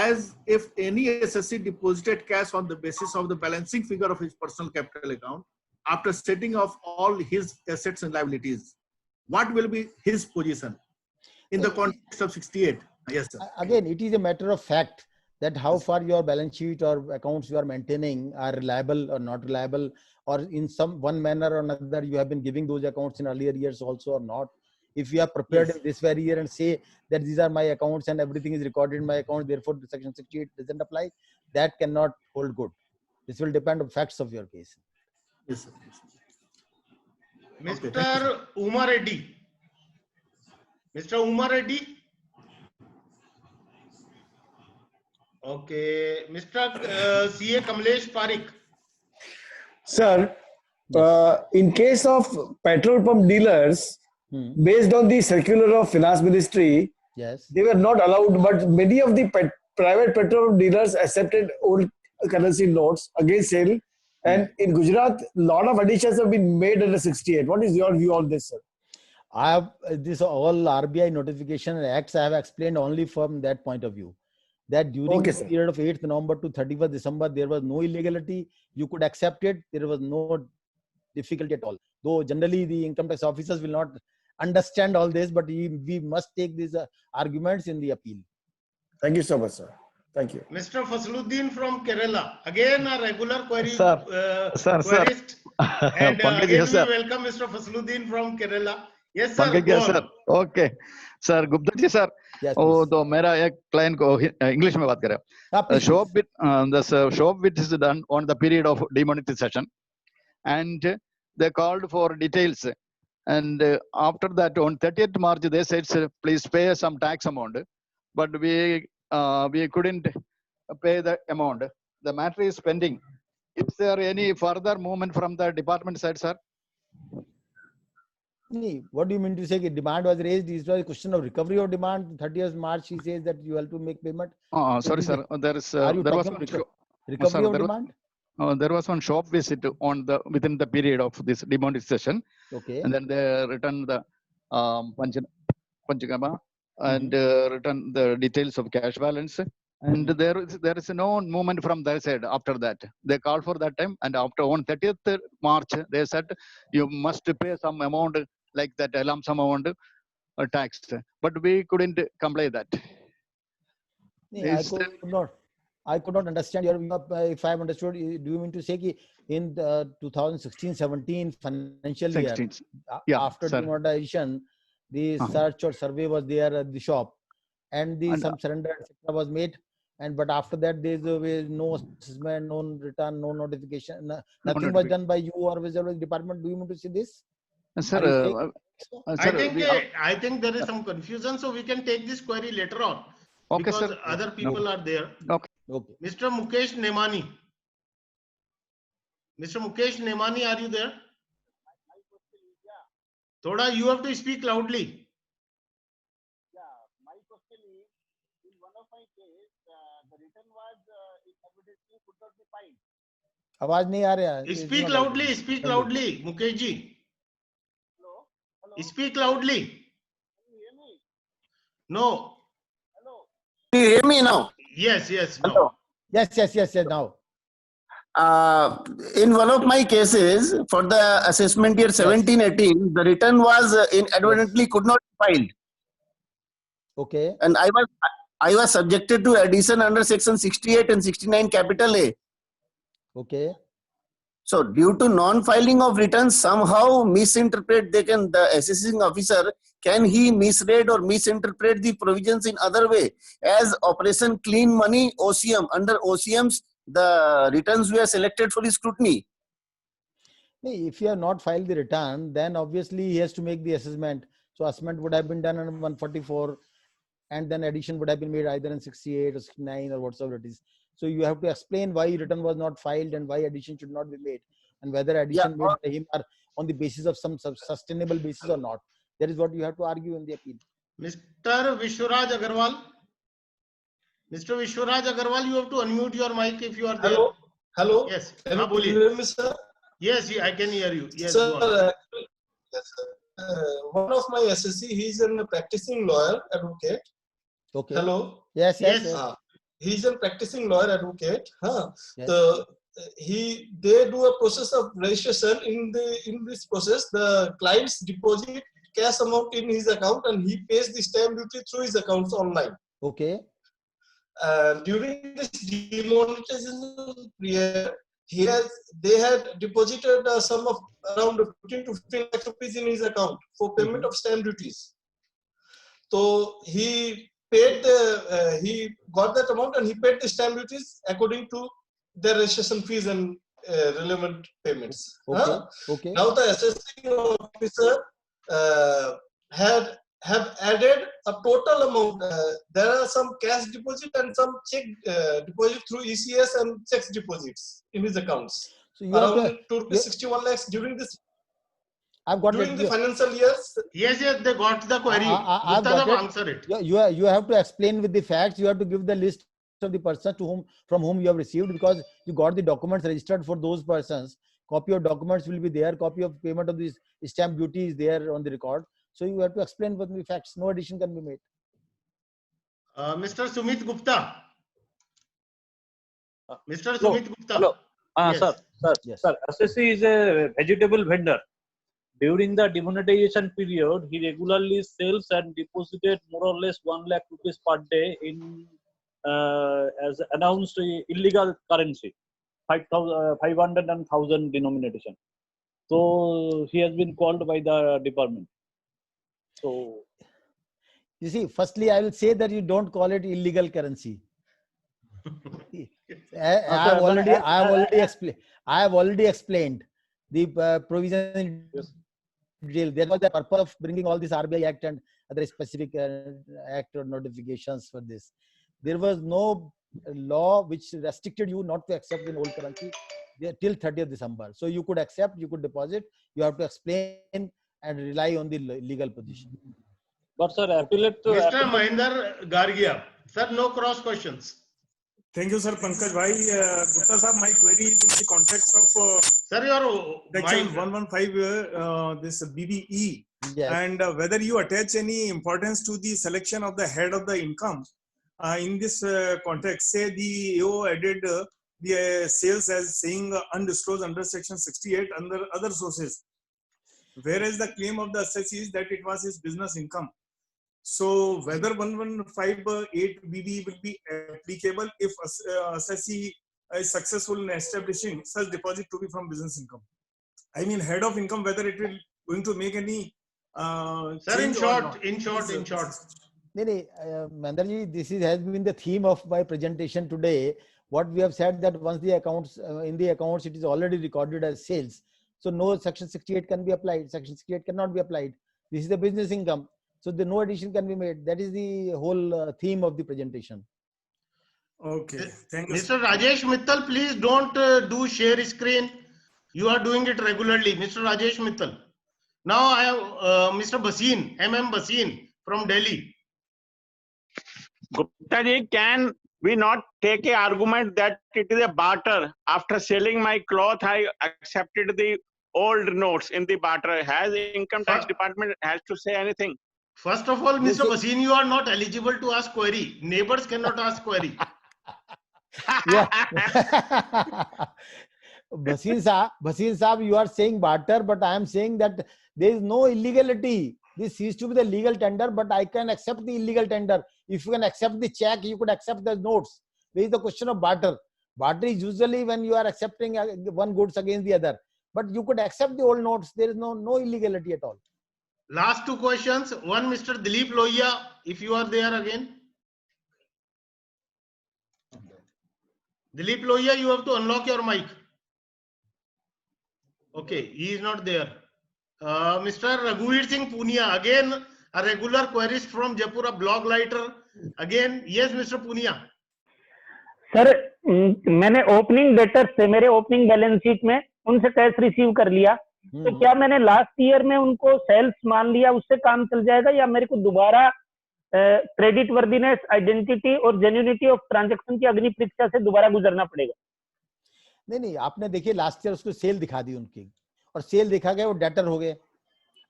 as if any SSC deposited cash on the basis of the balancing figure of his personal capital account after setting off all his assets and liabilities. What will be his position in the context of 68? Yes, sir. Again, it is a matter of fact that how far your balance sheet or accounts you are maintaining are reliable or not reliable, or in some one manner or another you have been giving those accounts in earlier years also or not. If you are prepared in this very year and say that these are my accounts and everything is recorded in my account, therefore the section 68 doesn't apply, that cannot hold good. This will depend on facts of your case. Yes, sir. Mr. Umar Reddy. Mr. Umar Reddy. Okay. Mr. CA Kamlesh Parikh. Sir, in case of petrol pump dealers, based on the circular of Finance Ministry, yes, they were not allowed, but many of the private petrol pump dealers accepted old currency notes against sale. And in Gujarat, a lot of additions have been made under 68. What is your view on this, sir? I have this all RBI notification and acts I have explained only from that point of view. That during the period of 8th November to 31st December, there was no illegality. You could accept it. There was no difficulty at all. Though generally the income tax officers will not understand all this, but we must take these arguments in the appeal. Thank you so much, sir. Thank you. Mr. Fasluddin from Kerala. Again, a regular query. Sir. Querist. And again, we welcome Mr. Fasluddin from Kerala. Yes, sir. Sir okay sir Gupta ji sir वो तो मेरा एक client को English में बात करें shop which is done on the period of demonetization and they called for details and after that on 30th March they said please pay some tax amount but we couldn't pay the amount. The matter is pending. Is there any further movement from the department side, sir? What do you mean to say? Demand was raised. Is was a question of recovery of demand. 30th March, he says that you have to make payment. Sorry, sir. There is recovery of demand. There was one shop visit on the within the period of this demonetization. Okay. And then they returned the Panchagama and returned the details of cash balance. And there is no movement from their side after that. They called for that time, and after on 30th March, they said you must pay some amount like that lump sum amount tax. But we couldn't comply that. I could not understand your. If I have understood, do you mean to say that in the 2016-17 financial year, after demonetization, the search or survey was there at the shop, and some surrender was made, but after that there is no assessment, no return, no notification, nothing was done by you or visual department. Do you mean to say this? Sir, I think there is some confusion, so we can take this query later on. Okay, because sir. Other people are there. Okay. Mr. Mukesh Nemani. Mr. Mukesh Nemani, are you there? Thoda, you have to speak loudly. Yeah, my question is, in one of my case, the return was evidently could not be filed. आवाज नहीं आ रहा. Speak loudly. Speak loudly, Mukesh ji. Hello. Speak loudly. Can you hear me? No. Hello. Can you hear me now? Yes. No. Hello. Yes. Now. In one of my cases for the assessment year 17-18, the return was inadvertently could not be filed. Okay. And I was subjected to addition under section 68 and 69 capital A. Okay. So due to non-filing of returns, somehow misinterpret the assessing officer, can he misread or misinterpret the provisions in other way? As Operation Clean Money, OCM, under OCMs, the returns were selected for scrutiny. If you have not filed the return, then obviously he has to make the assessment. So assessment would have been done on 144, and then addition would have been made either in 68 or 69 or whatsoever it is. So you have to explain why return was not filed and why addition should not be made, and whether addition made by him are on the basis of some sustainable basis or not. That is what you have to argue in the appeal. Mr. Vishwaraj Agarwal. Mr. Vishwaraj Agarwal, you have to unmute your mic if you are there. Hello. Yes. Can you hear me, sir? Yes, I can hear you. Yes, sir. One of my SSC, he is a practicing lawyer, advocate. Okay. Hello. Yes. he's a practicing lawyer advocate. Huh? Yes. They do a process of registration. In this process, the clients deposit cash amount in his account and he pays the stamp duty through his accounts online. Okay. During this demonetization period, they had deposited a sum of around 15 to 15 lakh rupees in his account for payment of stamp duties. So he paid he got that amount and he paid the stamp duties according to their registration fees and relevant payments. Okay. Okay. Now the assessing officer have added a total amount. There are some cash deposit and some check deposit through ECS and checks deposits in his accounts. So you around 61 lakhs during this. I've got during the financial years. Yes, they got the query. I've got it. Answer it. You have to explain with the facts. You have to give the list of the persons from whom you have received, because you got the documents registered for those persons. Copy of documents will be there. Copy of payment of this stamp duty is there on the record. So you have to explain with the facts. No addition can be made. Mr. Sumit Gupta. Mr. Hello. Sumit Gupta. Hello. Yes. Sir. SSC is a vegetable vendor. During the demonetization period, he regularly sells and deposited more or less 1 lakh rupees per day in as announced illegal currency, 500 and 1000 denomination. So he has been called by the department. So you see, firstly, I will say that you don't call it illegal currency. I have already explained the provision. Yes. That was the purpose of bringing all this RBI Act and other specific act or notifications for this. There was no law which restricted you not to accept in old currency till 30th December. So you could accept, you could deposit. You have to explain and rely on the legal position. But sir, appellate to Mr. Mahinder Gargia. Sir, no cross questions. Thank you, sir. Pankaj Bhai. Gupta sir, my query is in the context of sir, your section 115, this BBE, yes. And whether you attach any importance to the selection of the head of the income in this context. Say the AO added the sales as saying undisclosed under section 68 under other sources, whereas the claim of the assessee is that it was his business income. So whether 1158 BB will be applicable if assessee is successful in establishing such deposit to be from business income. I mean, head of income, whether it will going to make any sir, in short. Mandarji, this has been the theme of my presentation today. What we have said that once the accounts in the accounts it is already recorded as sales. So no section 68 can be applied. Section 68 cannot be applied. This is the business income. So the no addition can be made. That is the whole theme of the presentation. Okay. Thank you. Mr. Rajesh Mittal, please don't do share screen. You are doing it regularly. Mr. Rajesh Mittal. Now I have Mr. Bhasin, MM Bhasin from Delhi. Gupta ji, can we not take a argument that it is a barter? After selling my cloth, I accepted the old notes in the barter. Has the income tax department has to say anything? First of all, Mr. Bhasin, you are not eligible to ask query. Neighbors cannot ask query. Bhasin Saab, you are saying barter, but I am saying that there is no illegality. This seems to be the legal tender, but I can accept the illegal tender. If you can accept the check, you could accept the notes. There is the question of barter. Barter is usually when you are accepting one goods against the other. But you could accept the old notes. There is no illegality at all. Last two questions. One, Mr. Dilip Lohia, if you are there again. Dilip Lohia, you have to unlock your mic. Okay, he is not there. Mr. Raghuveer Singh Punia, again a regular querist from Jaipur, a blog writer. Again, yes, Mr. Punia. Sir मैंने opening debtor से मेरे opening balance sheet में उनसे cash receive कर लिया, तो क्या मैंने लास्ट ईयर में उनको सेल्स मान लिया उससे काम चल जाएगा, या मेरे को दोबारा क्रेडिट वर्दीनेस, आइडेंटिटी और जेन्युइनिटी ऑफ ट्रांजैक्शन की अग्नि परीक्षा से दोबारा गुजरना पड़ेगा? नहीं, आपने देखिए लास्ट ईयर उसको सेल दिखा दी उनकी, और सेल देखा गया वो डेटर हो गए।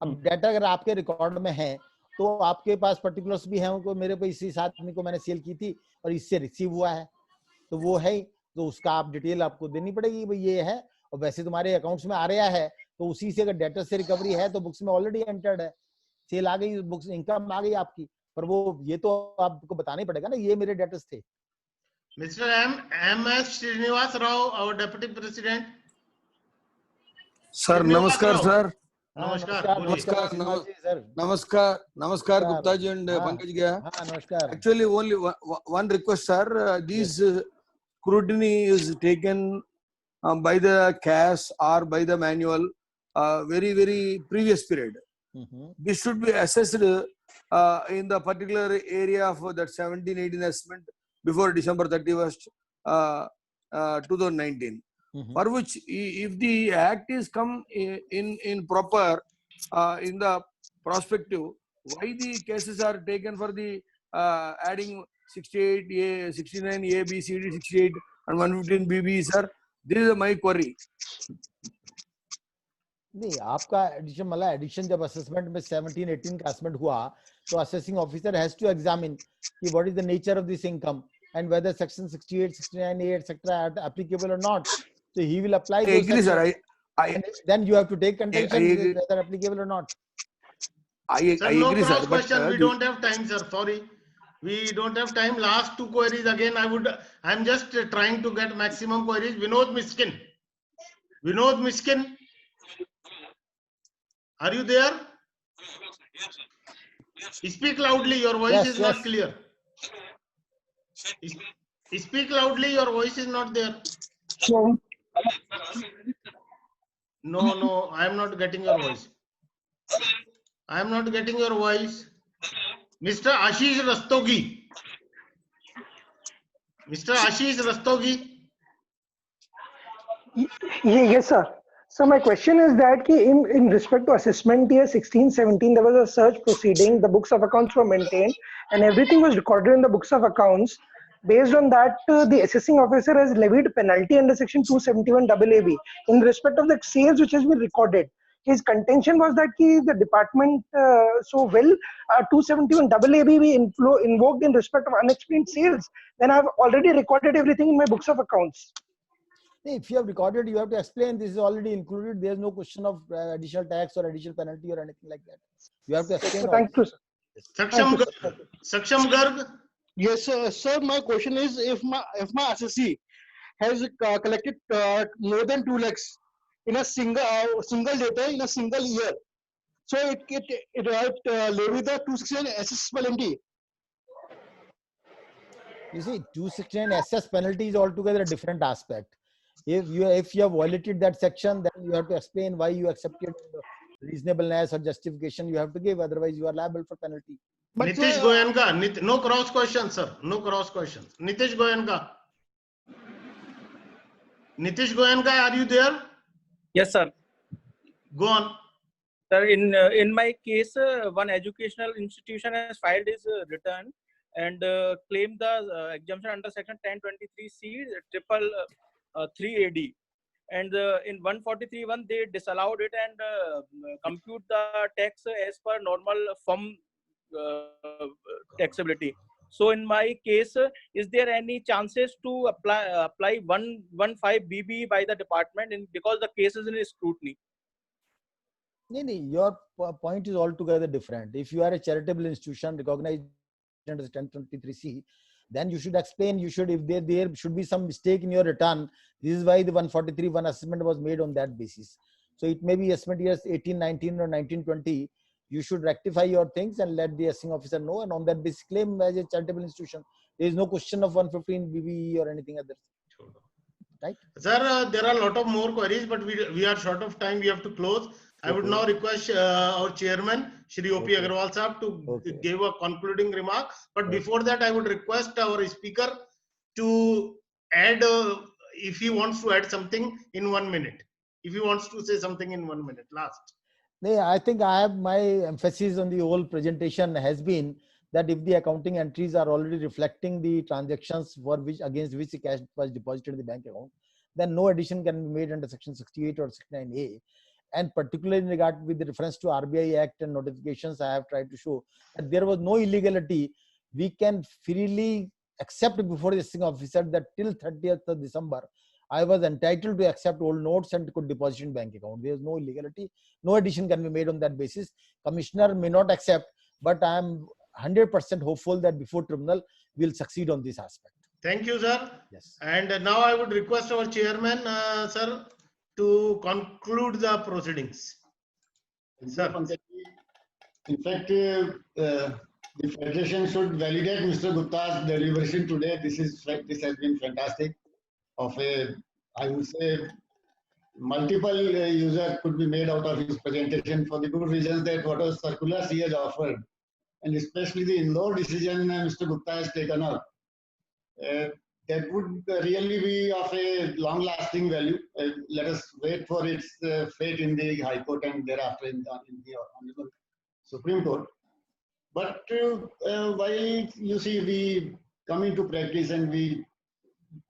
अब डेटर अगर आपके रिकॉर्ड में है तो आपके पास पर्टिकुलर्स भी हैं उनको, मेरे पे इस आदमी को मैंने सेल की थी और इससे रिसीव हुआ है, तो वो है, तो उसका आप डिटेल आपको देनी पड़ेगी भाई ये है। और वैसे तुम्हारे अकाउंट्स में आ रहा है तो उसी से अगर डेटर से रिकवरी है तो बुक्स में ऑलरेडी एंटर्ड है, सेल आ गई, बुक्स इनकम आ गई आपकी, पर वो ये तो आपको बताना ही पड़ेगा ना ये मेरे डेटर्स थे। Mr. M.S. Srinivas Rao, our Deputy President. Sir नमस्कार सर। नमस्कार Gupta ji and Pankaj Gaya. नमस्कार। Actually only one request sir, this scrutiny is taken by the CAS or by the manual very previous period. This should be assessed in the particular area of that 17-18 assessment before December 31st 2019. For which if the act is come in proper in the prospective, why the cases are taken for the adding 68A, 69A, B, C, D, 68 and 115 BB, sir? This is my query. नहीं, आपका addition मतलब addition जब assessment में 17-18 का assessment हुआ तो assessing officer has to examine कि what is the nature of this income and whether section 68, 69A etc. are applicable or not. So he will apply those. I agree, sir. Then you have to take contention whether applicable or not. I agree, no cross sir. Question. We don't have time, sir. Sorry, we don't have time. Last two queries again. I'm just trying to get maximum queries. Vinod Miskin. Vinod Miskin. Are you there? Speak loudly. Your voice is not clear. Speak loudly. Your voice is not there. No, I am not getting your voice. I am not getting your voice. Mr. Ashish Rastogi. Mr. Ashish Rastogi. Yes, sir. So my question is that in respect to assessment year 16-17, there was a search proceeding. The books of accounts were maintained, and everything was recorded in the books of accounts. Based on that, the assessing officer has levied penalty under section 271 AAB in respect of the sales which has been recorded. His contention was that the department 271 AAB we invoked in respect of unexplained sales. Then I've already recorded everything in my books of accounts. If you have recorded, you have to explain this is already included. There is no question of additional tax or additional penalty or anything like that. You have to explain. Thank you, sir. Saksham Garg. Yes, sir. My question is, if my assessee has collected more than 2 lakhs in a single data in a single year, so it levy the 269 SS penalty. You see, 269 SS penalty is altogether a different aspect. If you have violated that section, then you have to explain why you accepted reasonableness or justification you have to give. Otherwise, you are liable for penalty. Nitish Goenka. No cross questions, sir. No cross questions. Nitish Goenka. Nitish Goenka, are you there? Yes, sir. Go on. Sir, in my case, one educational institution has filed his return and claimed the exemption under section 1023C triple 3AD, and in 143(1) they disallowed it and compute the tax as per normal firm taxability. So in my case, is there any chances to apply 115 BB by the department because the case is in scrutiny? No, your point is altogether different. If you are a charitable institution recognized under 1023C, then you should explain. You should, if there should be some mistake in your return. This is why the 143(1) assessment was made on that basis. So it may be assessment years 18-19 or 19-20. You should rectify your things and let the assessing officer know, and on that basis claim as a charitable institution. There is no question of 115 BBE or anything other. Right? Sir, there are a lot of more queries, but we are short of time. We have to close. I would now request our chairman, Shri O.P. Agarwal Sahab, to give a concluding remark. But before that, I would request our speaker to add, if he wants to add something in 1 minute. If he wants to say something in 1 minute, last. I think I have my emphasis on the whole presentation has been that if the accounting entries are already reflecting the transactions for which against which the cash was deposited in the bank account, then no addition can be made under section 68 or 69A. and particularly in regard with the reference to RBI Act and notifications, I have tried to show that there was no illegality. We can freely accept before the listing officer that till 30th of December, I was entitled to accept old notes and could deposit in bank account. There is no illegality. No addition can be made on that basis. Commissioner may not accept, but I am 100% hopeful that before tribunal, we will succeed on this aspect. Thank you, sir. Yes. And now I would request our chairman, sir, to conclude the proceedings. Sir. In fact, the Federation should validate Mr. Gupta's deliberation today. This has been fantastic. Of a, I would say, multiple user could be made out of his presentation for the good reasons that whatever circulars he has offered, and especially the Indore decision Mr. Gupta has taken up, that would really be of a long-lasting value. Let us wait for its fate in the High Court and thereafter in the Honorable Supreme Court. But while you see we come into practice and we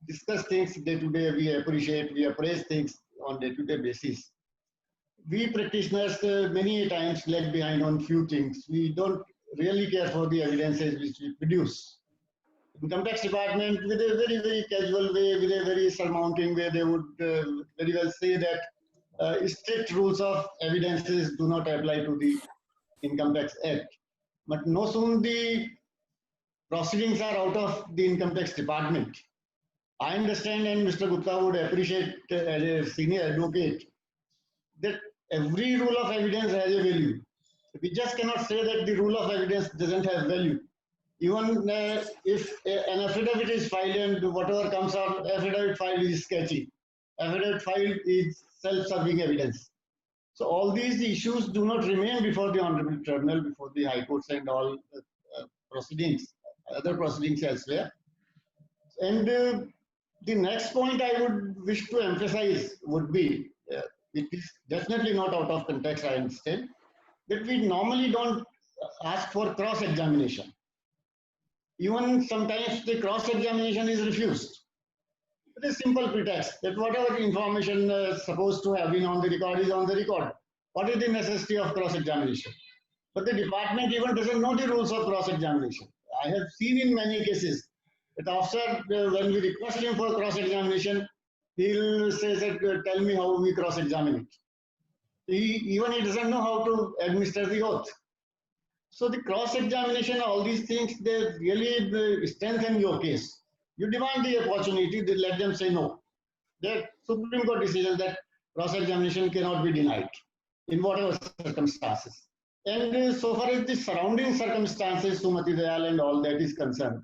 discuss things day to day, we appreciate, we appraise things on day-to-day basis. We practitioners many times lag behind on few things. We don't really care for the evidences which we produce. Income Tax Department, with a very, very casual way, with a very surmounting way, they would very well say that strict rules of evidences do not apply to the Income Tax Act. But no soon the proceedings are out of the Income Tax Department. I understand, and Mr. Gupta would appreciate as a senior advocate, that every rule of evidence has a value. We just cannot say that the rule of evidence doesn't have value. Even if an affidavit is filed and whatever comes out, affidavit filed is sketchy. Affidavit filed is self-serving evidence. So all these issues do not remain before the Honorable Tribunal, before the High Courts and all proceedings, other proceedings elsewhere. And the next point I would wish to emphasize would be, it is definitely not out of context, I understand, that we normally don't ask for cross-examination. Even sometimes the cross-examination is refused. It is simple pretext that whatever information supposed to have been on the record is on the record. What is the necessity of cross-examination? But the department even doesn't know the rules of cross-examination. I have seen in many cases that officer, when we request him for cross-examination, he'll say that, tell me how we cross-examine it. He doesn't know how to administer the oath. So the cross-examination, all these things, they really strengthen your case. You demand the opportunity, they let them say no. The Supreme Court decision that cross-examination cannot be denied in whatever circumstances. And so far as the surrounding circumstances, Sumati Dayal and all that is concerned,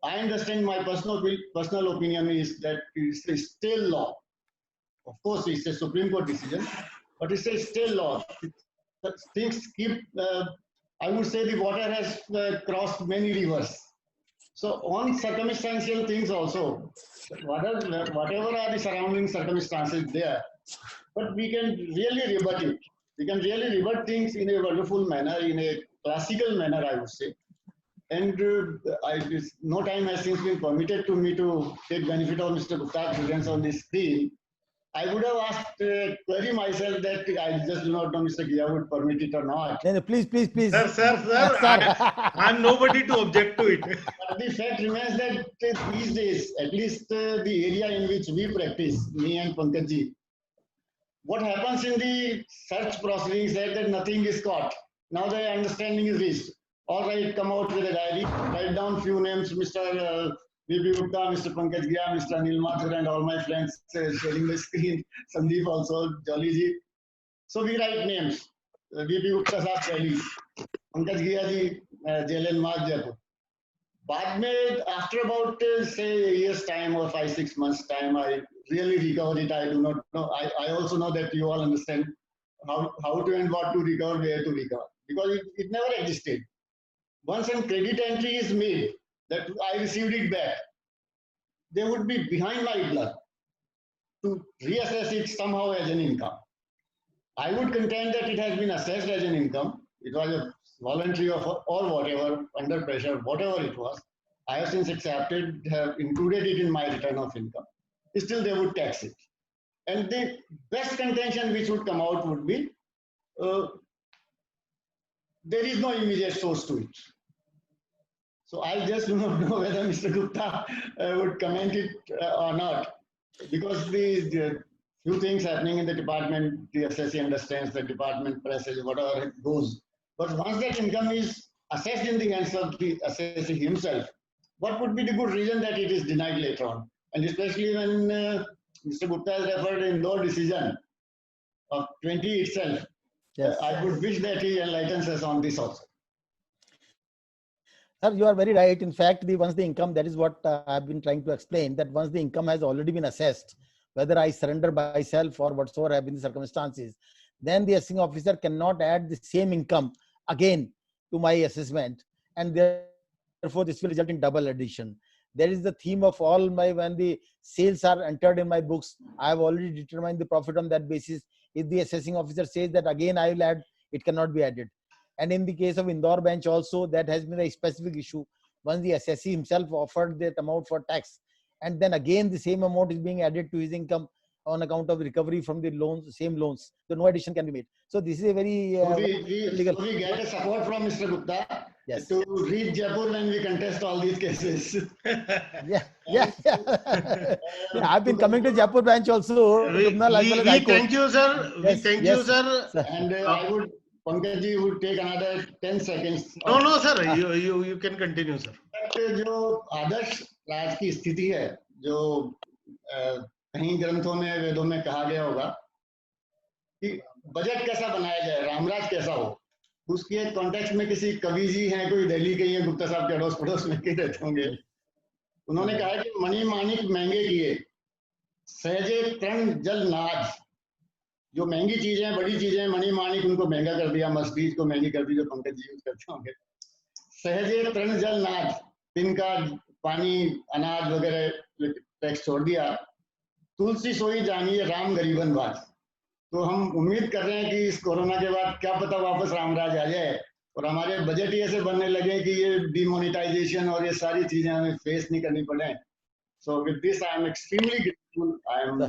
I understand my personal opinion is that it's a stale law. Of course, it's a Supreme Court decision, but it's a stale law. Things keep, I would say the water has crossed many rivers. So on circumstantial things also, whatever are the surrounding circumstances there, but we can really rebut it. We can really rebut things in a wonderful manner, in a classical manner, I would say. And no time has since been permitted to me to take benefit of Mr. Gupta's presence on this screen. I would have asked query myself that I just do not know Mr. Ghia would permit it or not. No, please. Sir, I'm nobody to object to it. But the fact remains that these days, at least the area in which we practice, me and Pankajji, what happens in the search proceedings is that nothing is caught. Now the understanding is reached. All right, come out with a diary, write down few names, Mr. V.P. Gupta, Mr. Pankaj Ghia, Mr. Anil Mathur, and all my friends sharing the screen, Sandeep also, Jolly ji. So we write names. V.P. Gupta sahab Delhi, Pankaj Ghia ji, JLN Marg Jaipur. बाद में, after about say a year's time or 5-6 months time, I really recover it. I do not know. I also know that you all understand how to and what to recover, where to recover, because it never existed. Once a credit entry is made that I received it back, they would be behind my blood to reassess it somehow as an income. I would contend that it has been assessed as an income. It was a voluntary or whatever, under pressure, whatever it was. I have since accepted, have included it in my return of income. Still, they would tax it. And the best contention which would come out would be there is no immediate source to it. So I just do not know whether Mr. Gupta would comment it or not, because the few things happening in the department, the assessee understands, the department presses, whatever it goes. But once that income is assessed in the hands of the assessee himself, what would be the good reason that it is denied later on? And especially when Mr. Gupta has referred in Indore decision of 20 itself, yes. I would wish that he enlightens us on this also. Sir, you are very right. In fact, once the income, that is what I've been trying to explain, that once the income has already been assessed, whether I surrender by myself or whatsoever have been the circumstances, then the assessing officer cannot add the same income again to my assessment, and therefore this will result in double addition. That is the theme of all my, when the sales are entered in my books, I have already determined the profit on that basis. If the assessing officer says that again I will add, it cannot be added. And in the case of Indore bench also, that has been a specific issue. Once the assessee himself offered that amount for tax, and then again the same amount is being added to his income on account of recovery from the loans, same loans, so no addition can be made. So this is a very legal. So we get a support from Mr. Gupta, yes, to reach Jaipur when we contest all these cases. Yeah. I've been coming to Jaipur bench also. We thank you, sir. Yes, we thank you, sir. And I would, Pankaj would take another 10 seconds. No, sir. You can continue, sir. जो आदर्श राज की स्थिति है, जो कहीं ग्रंथों में, वेदों में कहा गया होगा कि बजट कैसा बनाया जाए, रामराज कैसा हो, उसके एक कॉन्टेक्स्ट में किसी कवि जी हैं, कोई दिल्ली के ही हैं, गुप्ता साहब के अड़ोस पड़ोस में के रहते होंगे, उन्होंने कहा कि मणि माणिक महंगे किए, सहजे तृण जल नाज, जो महंगी चीजें, बड़ी चीजें, मणि माणिक उनको महंगा कर दिया, मस्जिद को महंगी कर दी, जो पंकज जी यूज करते होंगे, सहजे तृण जल नाज, तिनका पानी अनाज वगैरह टैक्स छोड़ दिया, तुलसी सोई जानिए राम गरीबन बाज। तो हम उम्मीद कर रहे हैं कि इस कोरोना के बाद क्या पता वापस रामराज आ जाए और हमारे बजट ही ऐसे बनने लगे कि ये डिमोनेटाइजेशन और ये सारी चीजें हमें फेस नहीं करनी पड़े। So with this I am extremely grateful. I am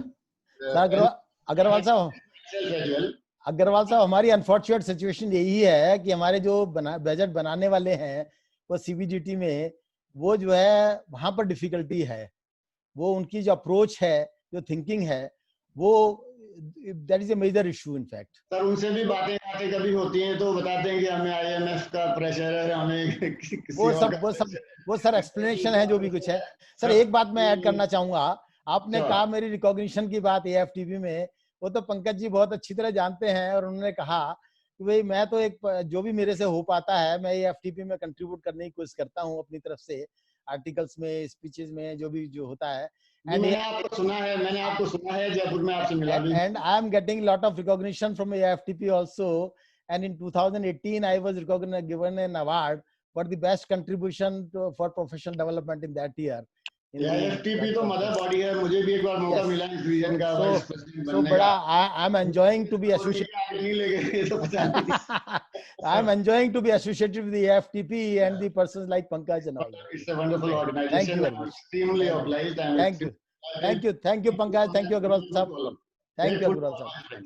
Agarwal साहब, हमारी अनफॉर्चुनेट सिचुएशन यही है कि हमारे जो बजट बनाने वाले हैं वो सीबीडीटी में, वो जो है वहां पर डिफिकल्टी है, वो उनकी जो अप्रोच है, जो थिंकिंग है, वो that is a major issue. In fact sir उनसे भी बातें कभी होती हैं तो बताते हैं कि हमें आईएमएफ का प्रेशर है, हमें वो सर एक्सप्लेनेशन है जो भी कुछ है। सर एक बात मैं ऐड करना चाहूंगा, आपने कहा मेरी रिकॉग्निशन की बात एएफटीपी में, वो तो पंकज जी बहुत अच्छी तरह जानते हैं और उन्होंने कहा कि भाई मैं तो एक जो भी मेरे से हो पाता है मैं एएफटीपी में कंट्रीब्यूट करने की कोशिश करता हूँ अपनी तरफ से, आर्टिकल्स में, स्पीचेस में, जो होता है। मैंने आपको सुना है जयपुर में आपसे मिला भी। And I am getting lot of recognition from AFTP also. And in 2018, I was given an award for the best contribution for professional development in that year. AFTP तो मदर बॉडी है, मुझे भी एक बार मौका मिला इस रीजन का vice president बनने का। I am enjoying to be associated. I am enjoying to be associated with the AFTP and the persons like Pankaj and all. It's a wonderful organization. Thank you very much. Extremely obliged. Thank you, Pankaj. Thank you, Agrawal Sahab. Thank you, Agrawal Sahab.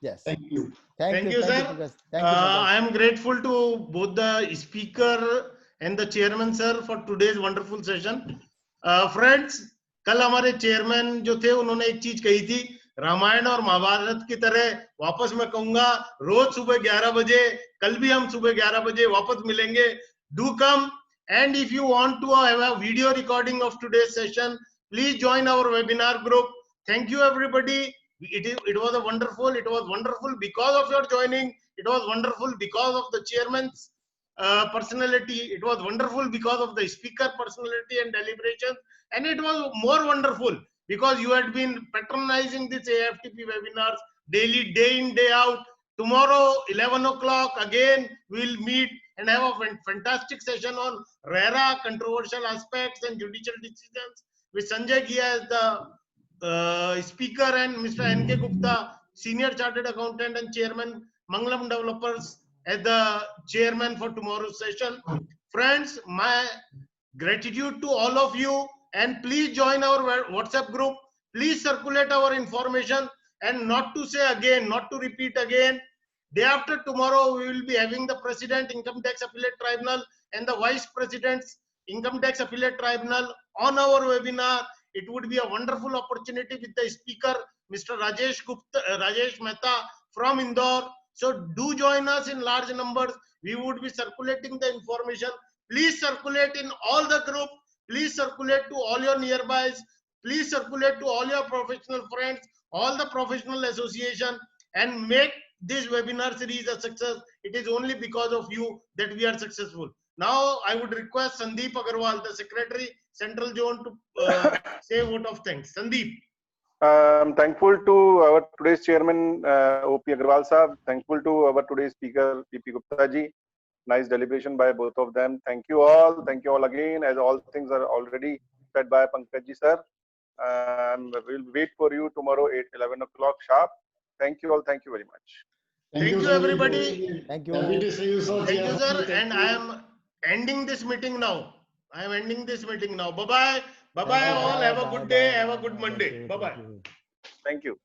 Yes. Thank you. Thank you, sir. I am grateful to both the speaker and the chairman, sir, for today's wonderful session. Friends, कल हमारे chairman जो थे उन्होंने एक चीज कही थी, रामायण और महाभारत की तरह वापस मैं कहूंगा रोज सुबह 11 बजे, कल भी हम सुबह 11 बजे वापस मिलेंगे. Do come, and if you want to have a video recording of today's session, please join our webinar group. Thank you, everybody. It was wonderful because of your joining. It was wonderful because of the chairman's personality. It was wonderful because of the speaker personality and deliberation, and it was more wonderful because you had been patronizing this AFTP webinars daily, day in, day out. Tomorrow 11 o'clock again we'll meet and have a fantastic session on RERA, controversial aspects and judicial decisions, with Sanjay Ghia as the speaker and Mr. N.K. Gupta, senior chartered accountant and chairman, Mangalam Developers, as the chairman for tomorrow's session. Friends, my gratitude to all of you, and please join our WhatsApp group. Please circulate our information, and not to say again, not to repeat again. Day after tomorrow, we will be having the President Income Tax Appellate Tribunal and the Vice President's Income Tax Appellate Tribunal on our webinar. It would be a wonderful opportunity with the speaker, Mr. Rajesh Mehta from Indore. So do join us in large numbers. We would be circulating the information. Please circulate in all the group. Please circulate to all your nearbys. Please circulate to all your professional friends, all the professional association, and make this webinar series a success. It is only because of you that we are successful. Now I would request Sandeep Agarwal, the Secretary, Central Zone, to say a vote of thanks. Sandeep. I'm thankful to our today's chairman, O.P. Agarwal Sahab. Thankful to our today's speaker, P.P. Gupta ji. Nice deliberation by both of them. Thank you all. Thank you all again, as all things are already said by Pankaj ji sir. We'll wait for you tomorrow at 11 o'clock sharp. Thank you all. Thank you very much. Thank you, everybody. Thank you. Happy to see you, sir. Thank you, sir. And I am ending this meeting now. Bye-bye. Bye-bye all. Have a good day. Have a good Monday. Bye-bye. Thank you.